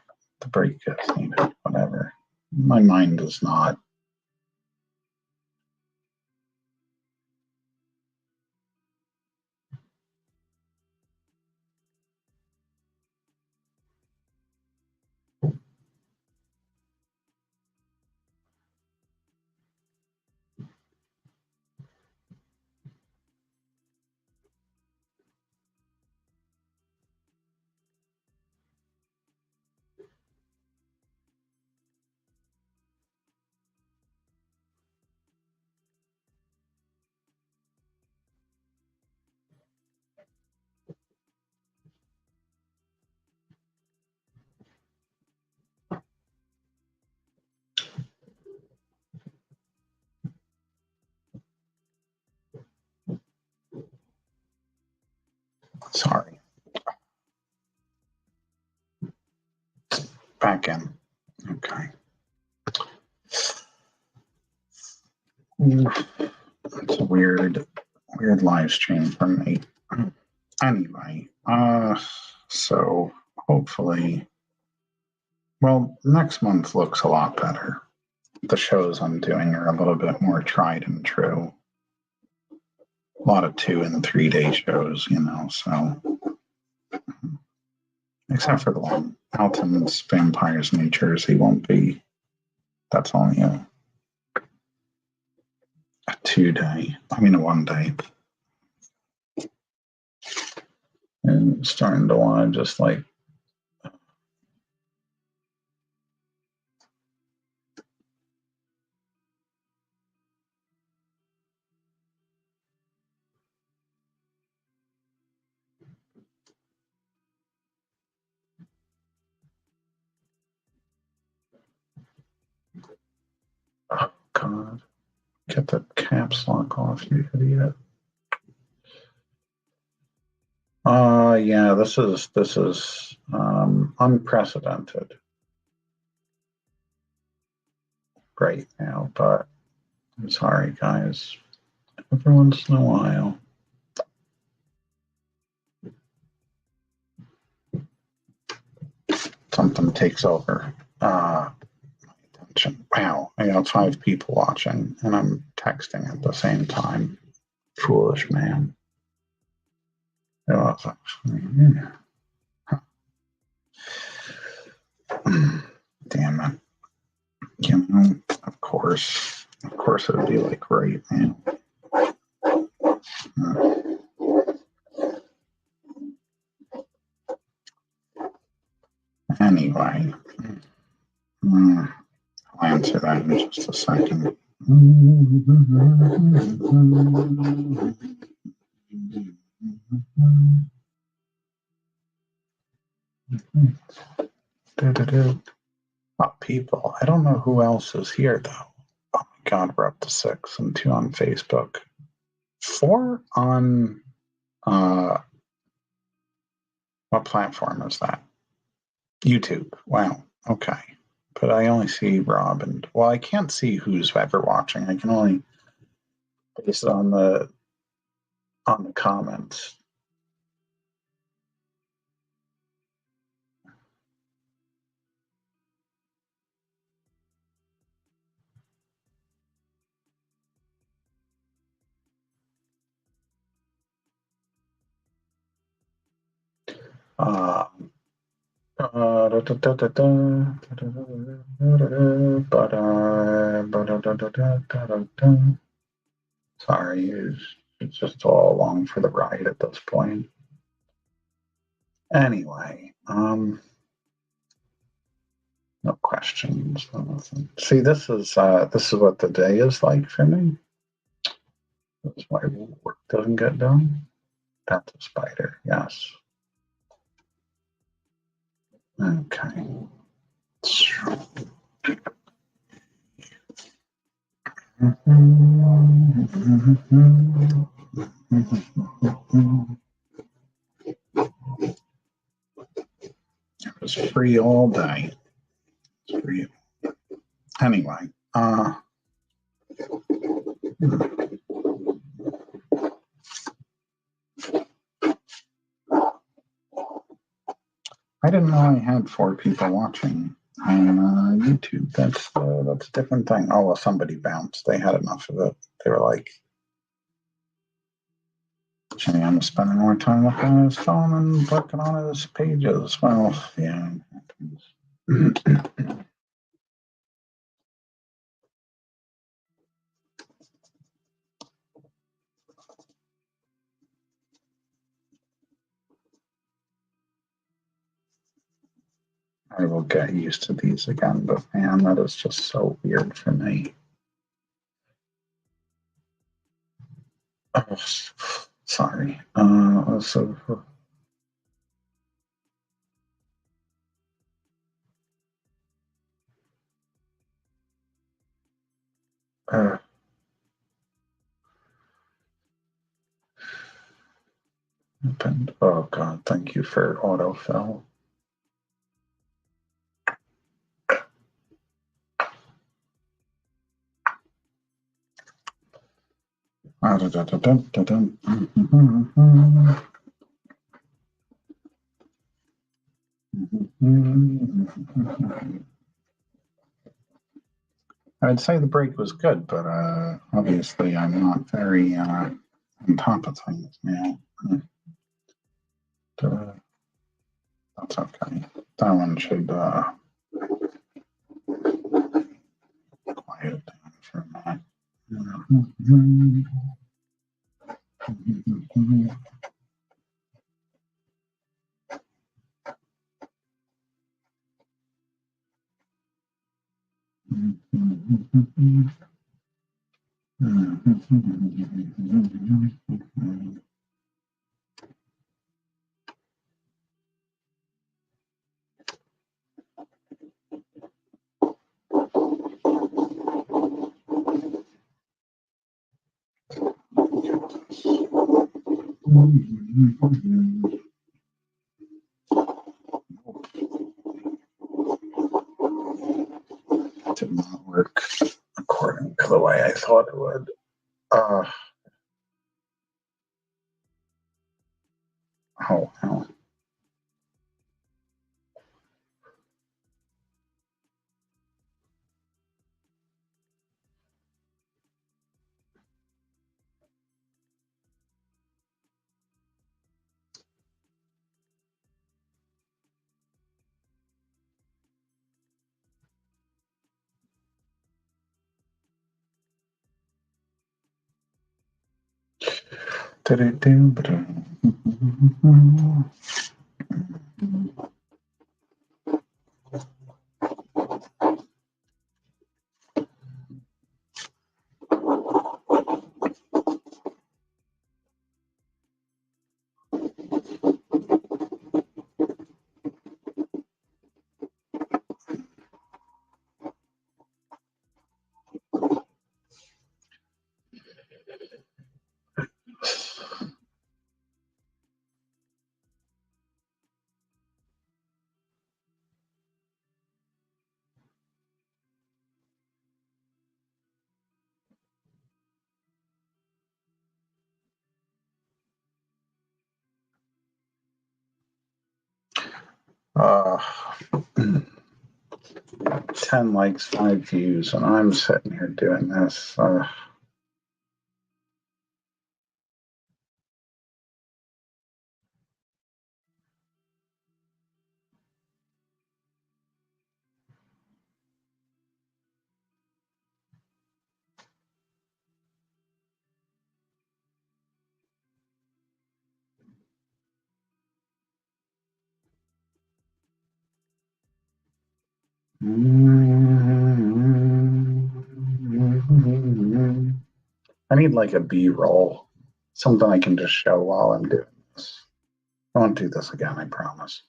needed, whatever. My mind is not. Sorry. Back in. Okay. It's a weird live stream for me. Anyway, so hopefully, well, next month looks a lot better. The shows I'm doing are a little bit more tried and true. A lot of 2 and 3 day shows, so except for the one Alton's Vampires New Jersey won't be. That's only a 2 day. I mean a 1 day. And starting to want to just like oh God. Get the caps lock off, you idiot. Yeah, this is unprecedented right now, but I'm sorry, guys. Every once in a while. Something takes over my attention. Wow, I got 5 people watching and I'm texting at the same time. Foolish man. It was actually, damn it. Of course it would be like right now. Anyway, I'll answer that in just a second. Oh, people. I don't know who else is here, though. Oh my God, we're up to 6 and 2 on Facebook. 4 on, what platform is that? YouTube. Wow. Okay. But I only see Rob and, well, I can't see who's ever watching. I can only base it on the comments. Sorry, it's just all along for the ride at this point. Anyway, no questions. See, this is what the day is like for me. This is why work doesn't get done. That's a spider. Yes. Okay. It was free all day. It's free. Anyway, I didn't know I had 4 people watching. on YouTube. That's a different thing. Oh, well, somebody bounced. They had enough of it. They were like, Jimmy, I'm spending more time looking at his phone and working on his pages. Well, yeah. I will get used to these again, but man, that is just so weird for me. Oh, sorry. Oh God, thank you for autofill. I'd say the break was good, but obviously I'm not very on top of things now. That's okay. That one should quiet down for a minute. Did not work according to the way I thought it would. Oh, hell. Uh, 10 likes, 5 views, and I'm sitting here doing this. I need like a B-roll, something I can just show while I'm doing this. I won't do this again, I promise.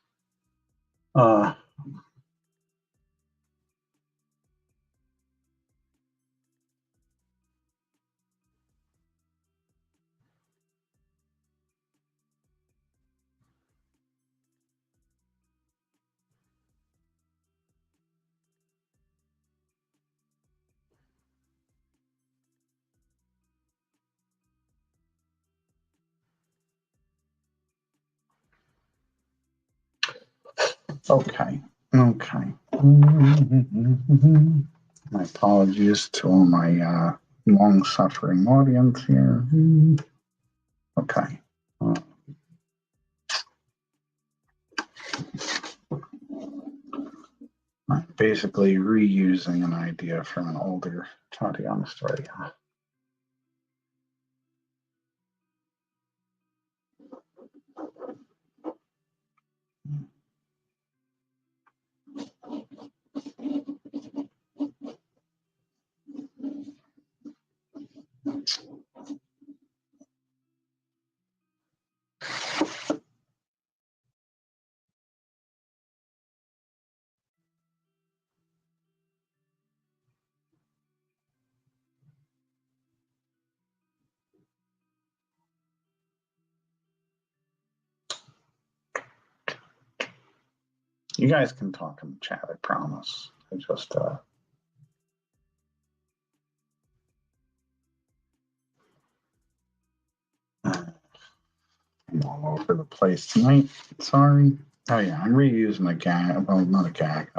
Okay. My apologies to all my long-suffering audience here. Okay. I'm basically reusing an idea from an older Tatiana story. You guys can talk in the chat, I promise. I just I'm all over the place tonight. Sorry. Oh yeah, I'm reusing a gag. Well, not a gag.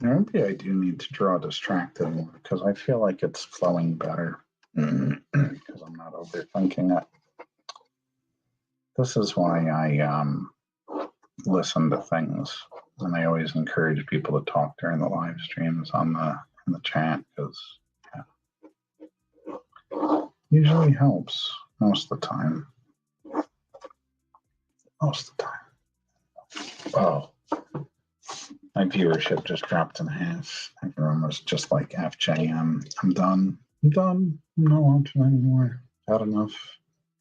Maybe I do need to draw distracted more because I feel like it's flowing better because I'm not overthinking it. This is why I listen to things, and I always encourage people to talk during the live streams in the chat because usually helps most of the time. Most of the time. Oh, my viewership just dropped in half. Everyone was just like FJM. I'm done. I'm not watching anymore. Had enough.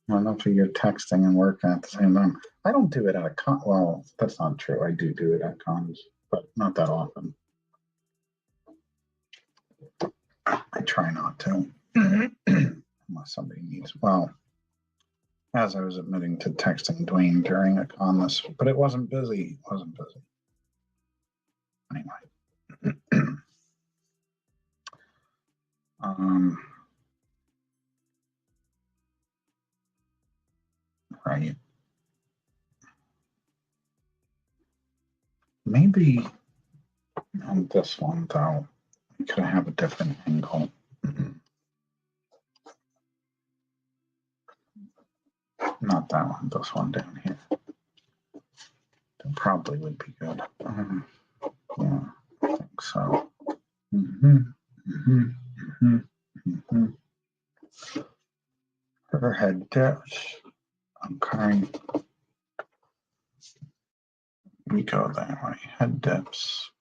Not enough of your texting and working at the same time. I don't do it at a con. Well, that's not true. I do it at cons, but not that often. I try not to, unless somebody needs. Well, as I was admitting to texting Dwayne during a con this, but it wasn't busy. It wasn't busy. Anyway. Right. Maybe on this one, though, we could have a different angle. Not that one, this one down here. That probably would be good. Yeah, I think so. Her head dips. Okay. We go that way. Head dips.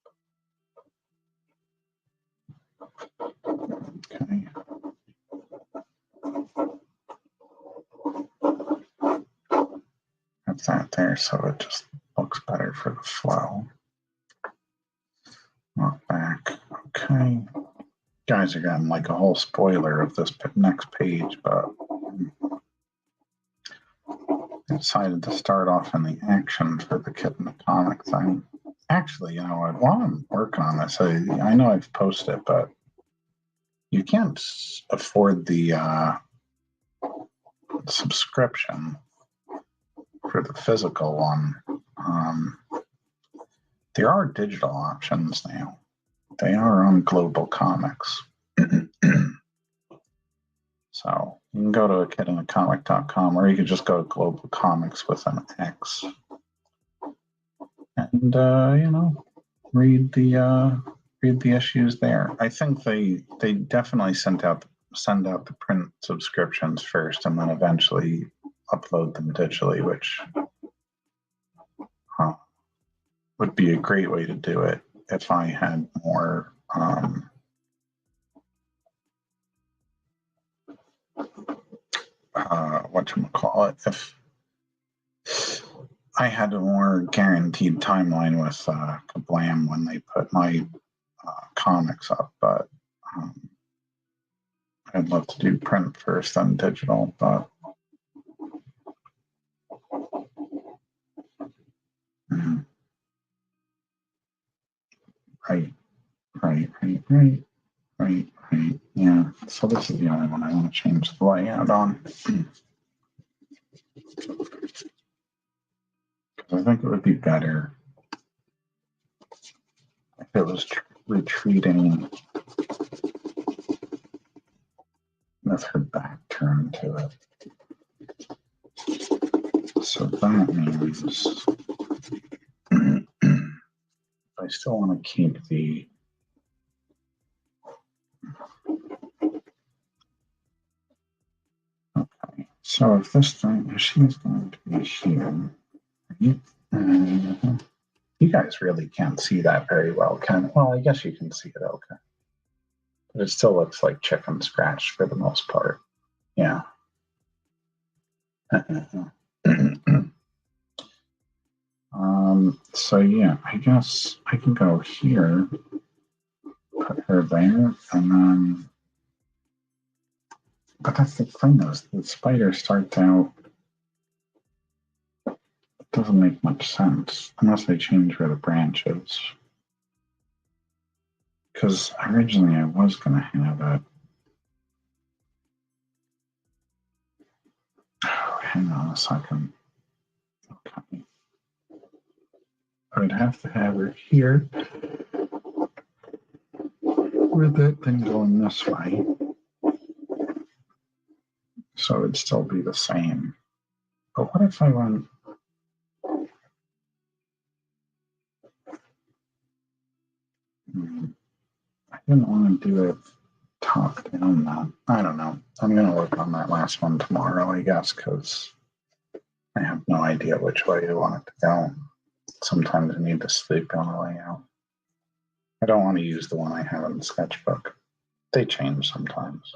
Okay. Have that there so it just looks better for the flow. Walk back. Okay. Guys are getting like a whole spoiler of this next page, but I decided to start off in the action for the Kid in the Comic thing. Actually, you know what? While I'm working on this, I know I've posted it, but you can't afford the print subscription for the physical one. There are digital options now. They are on Global Comics. So you can go to akidinacomic.com, or you could just go to Global Comics with an X. And read the issues there. I think they definitely send out the print subscriptions first, and then eventually upload them digitally, which would be a great way to do it if I had more. Whatchamacallit, if I had a more guaranteed timeline with Kablam when they put my comics up, but I'd love to do print first, then digital, but right. Yeah, so this is the only one I want to change the layout on. I think it would be better if it was retreating with her back turned to it. So that means I still want to keep the so if this thing, she's going to be here, right? You guys really can't see that very well, can? Well, I guess you can see it okay. But it still looks like chicken scratch for the most part. Yeah. So yeah, I guess I can go here, put her there, and then, but that's the thing is, the spider starts out, it doesn't make much sense, unless I change where the branch is. Because originally I was going to have it. Oh, hang on a second. Okay. I would have to have her here with that thing going this way. So it'd still be the same. But what if I went... I didn't want to do it top down that. I don't know. I'm going to work on that last one tomorrow, I guess, because I have no idea which way I want it to go. Sometimes I need to sleep on the layout. I don't want to use the one I have in the sketchbook. They change sometimes.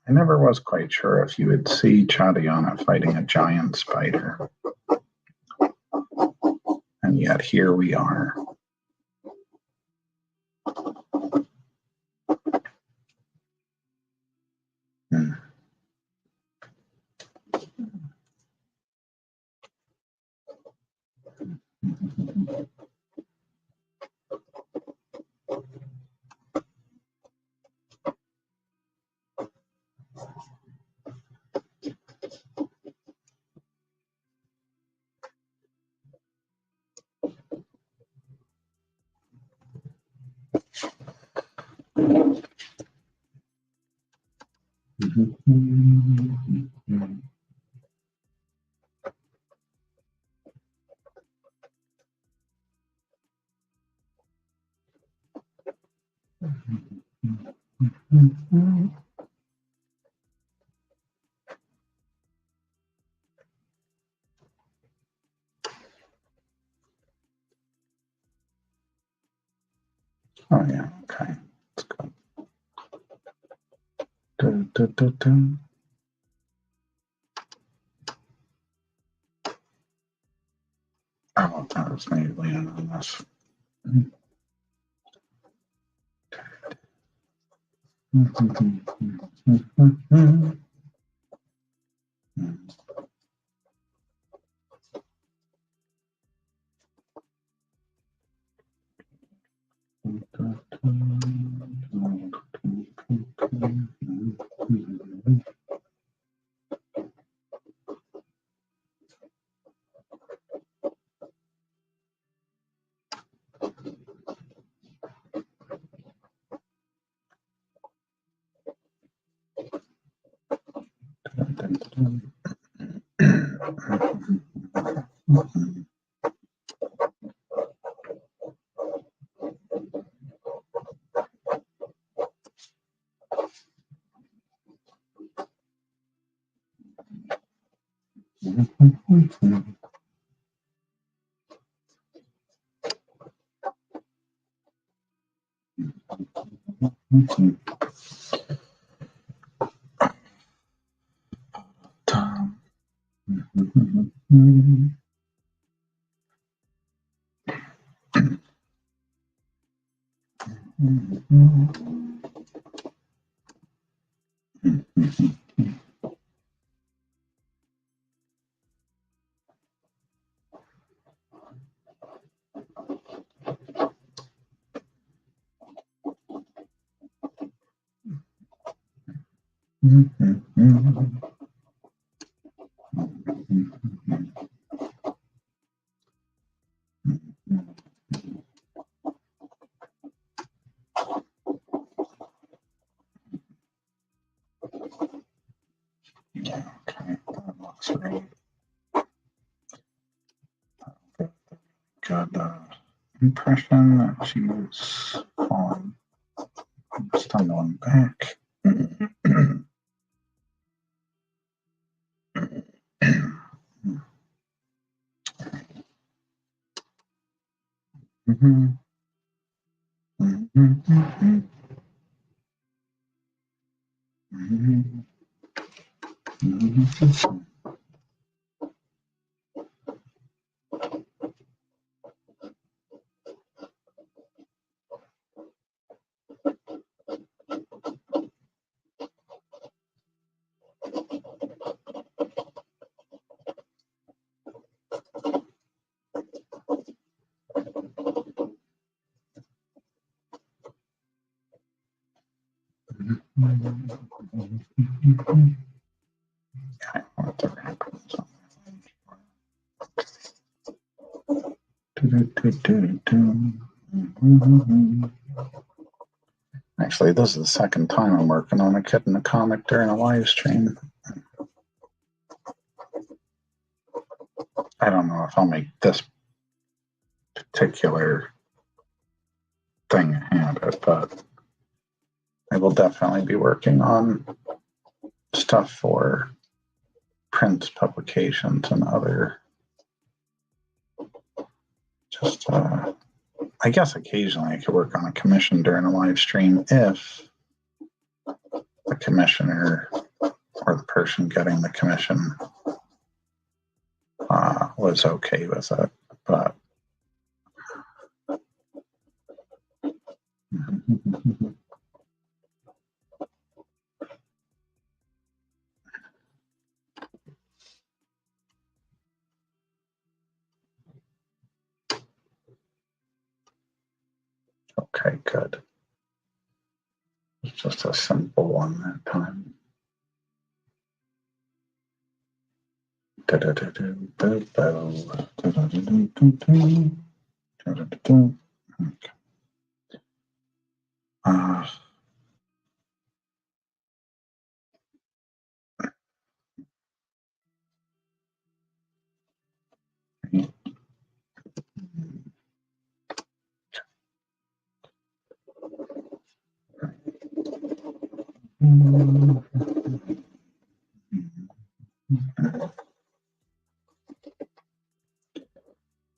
I never was quite sure if you would see Chadiana fighting a giant spider. And yet here we are. Oh yeah, okay. That's good. Do, do, do, do. Oh, that was me leaning on this. Yeah, okay, that looks right. Good impression that she was falling, stumbling back. Actually, this is the second time I'm working on a kid in a comic during a live stream. I don't know if I'll make this particular thing a habit, but I will definitely be working on stuff for print publications and other just I guess occasionally I could work on a commission during a live stream if the commissioner or the person getting the commission was okay with it. But okay, good. It's just a simple one that time.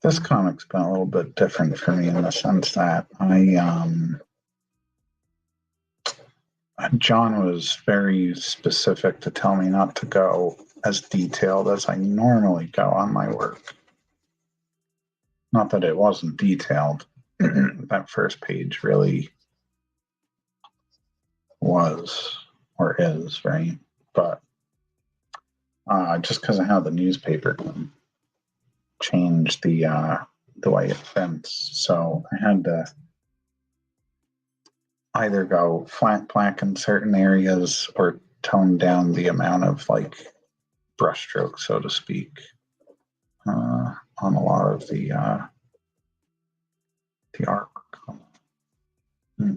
this comic's been a little bit different for me in the sense that John was very specific to tell me not to go as detailed as I normally go on my work. Not that it wasn't detailed. That first page really was or is, right? But just because of how the newspaper can change the way it prints, so I had to either go flat black in certain areas or tone down the amount of like brushstrokes, so to speak, on a lot of the artwork. Hmm.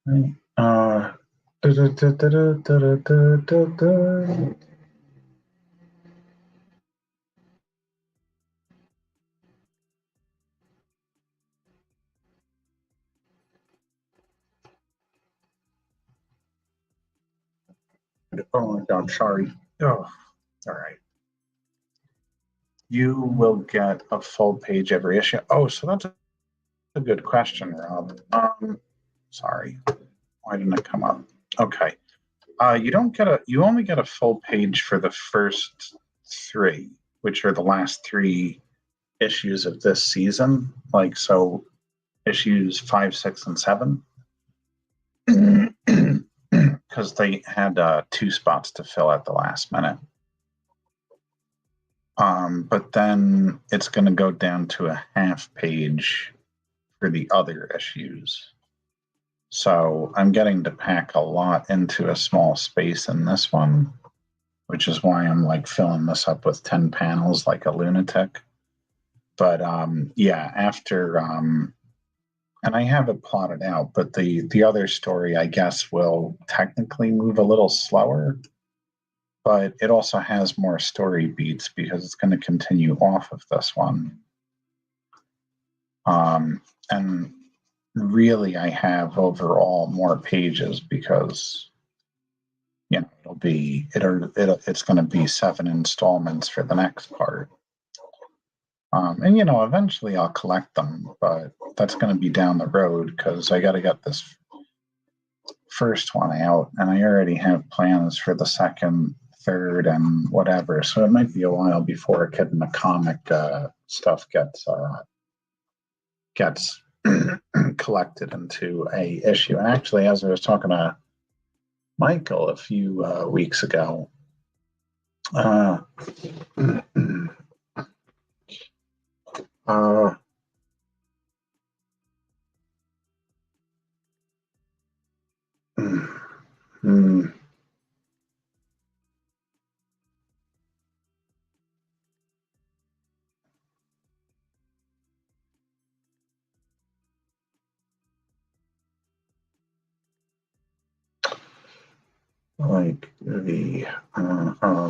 Right. Oh my God, sorry. Oh, all right. You will get a full page every issue. Oh, so that's a good question, Rob. Sorry. Why didn't it come up? Okay. You only get a full page for the first three, which are the last three issues of this season. Like, so issues 5, 6, and 7. Because they had 2 spots to fill at the last minute. But then it's going to go down to a half page for the other issues. So I'm getting to pack a lot into a small space in this one, which is why I'm like filling this up with 10 panels like a lunatic. But yeah, after and I have it plotted out, but the other story I guess will technically move a little slower, but it also has more story beats because it's going to continue off of this one. And really I have overall more pages because it's going to be 7 installments for the next part. And eventually I'll collect them, but that's going to be down the road because I got to get this first one out, and I already have plans for the second, third, and whatever. So it might be a while before a Kid in the Comic stuff gets collected into a issue. And actually, as I was talking to Michael a few weeks ago, oh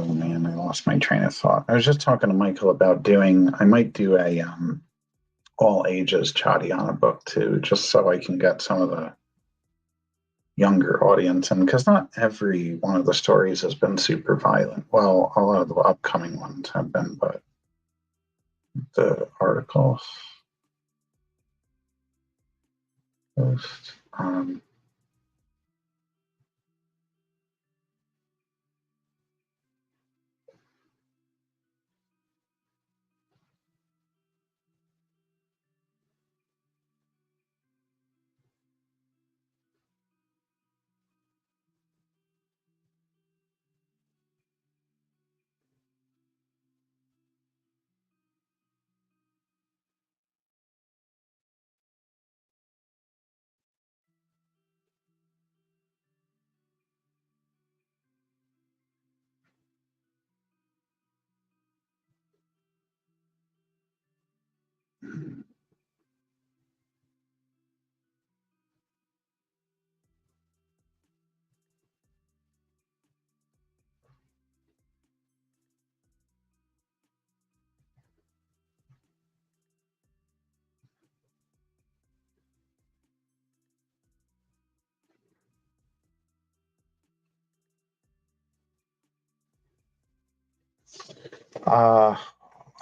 man, I lost my train of thought. I was just talking to Michael about I might do a all ages Chadiana book too, just so I can get some of the younger audience in, because not every one of the stories has been super violent. Well, a lot of the upcoming ones have been, but the articles post,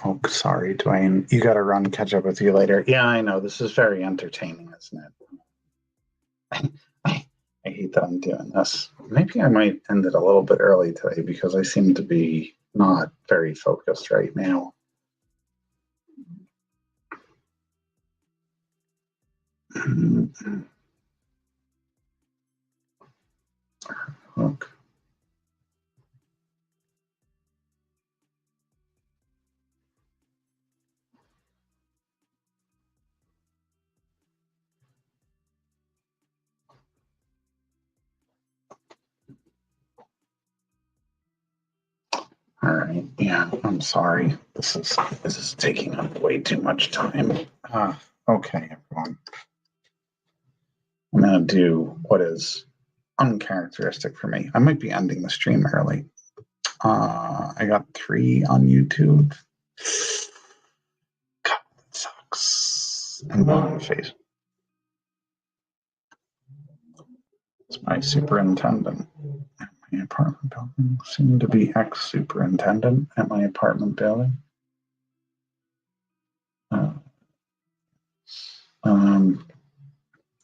Oh, sorry, Dwayne. You got to run. Catch up with you later. Yeah, I know. This is very entertaining, isn't it? I hate that I'm doing this. Maybe I might end it a little bit early today because I seem to be not very focused right now. Look. All right. Yeah, I'm sorry. This is taking up way too much time. Okay, everyone. I'm gonna do what is uncharacteristic for me. I might be ending the stream early. I got 3 on YouTube. God, that sucks. And 1 on Facebook. It's my superintendent at my apartment building. Soon to be ex-superintendent at my apartment building.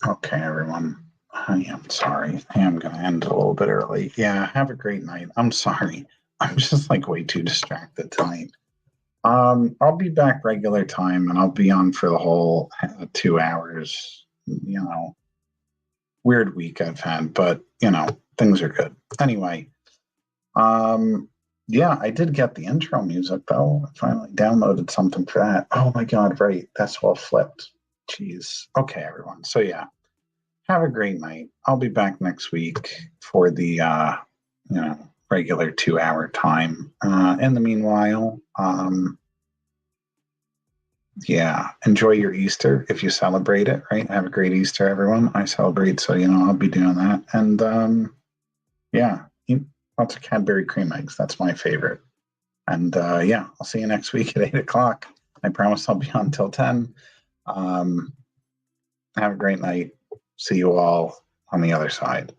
Okay, everyone. I am sorry. I am going to end a little bit early. Yeah, have a great night. I'm sorry. I'm just like way too distracted tonight. I'll be back regular time and I'll be on for the whole 2 hours. You know, weird week I've had, but you know, things are good. Anyway, yeah, I did get the intro music though. I finally downloaded something for that. Oh my god, right. That's all flipped. Jeez. Okay, everyone. So yeah. Have a great night. I'll be back next week for the regular 2 hour time. In the meanwhile, yeah, enjoy your Easter if you celebrate it, right? Have a great Easter, everyone. I celebrate, so I'll be doing that. And yeah, eat lots of Cadbury cream eggs. That's my favorite. And yeah, I'll see you next week at 8 o'clock. I promise I'll be on till 10. Have a great night. See you all on the other side.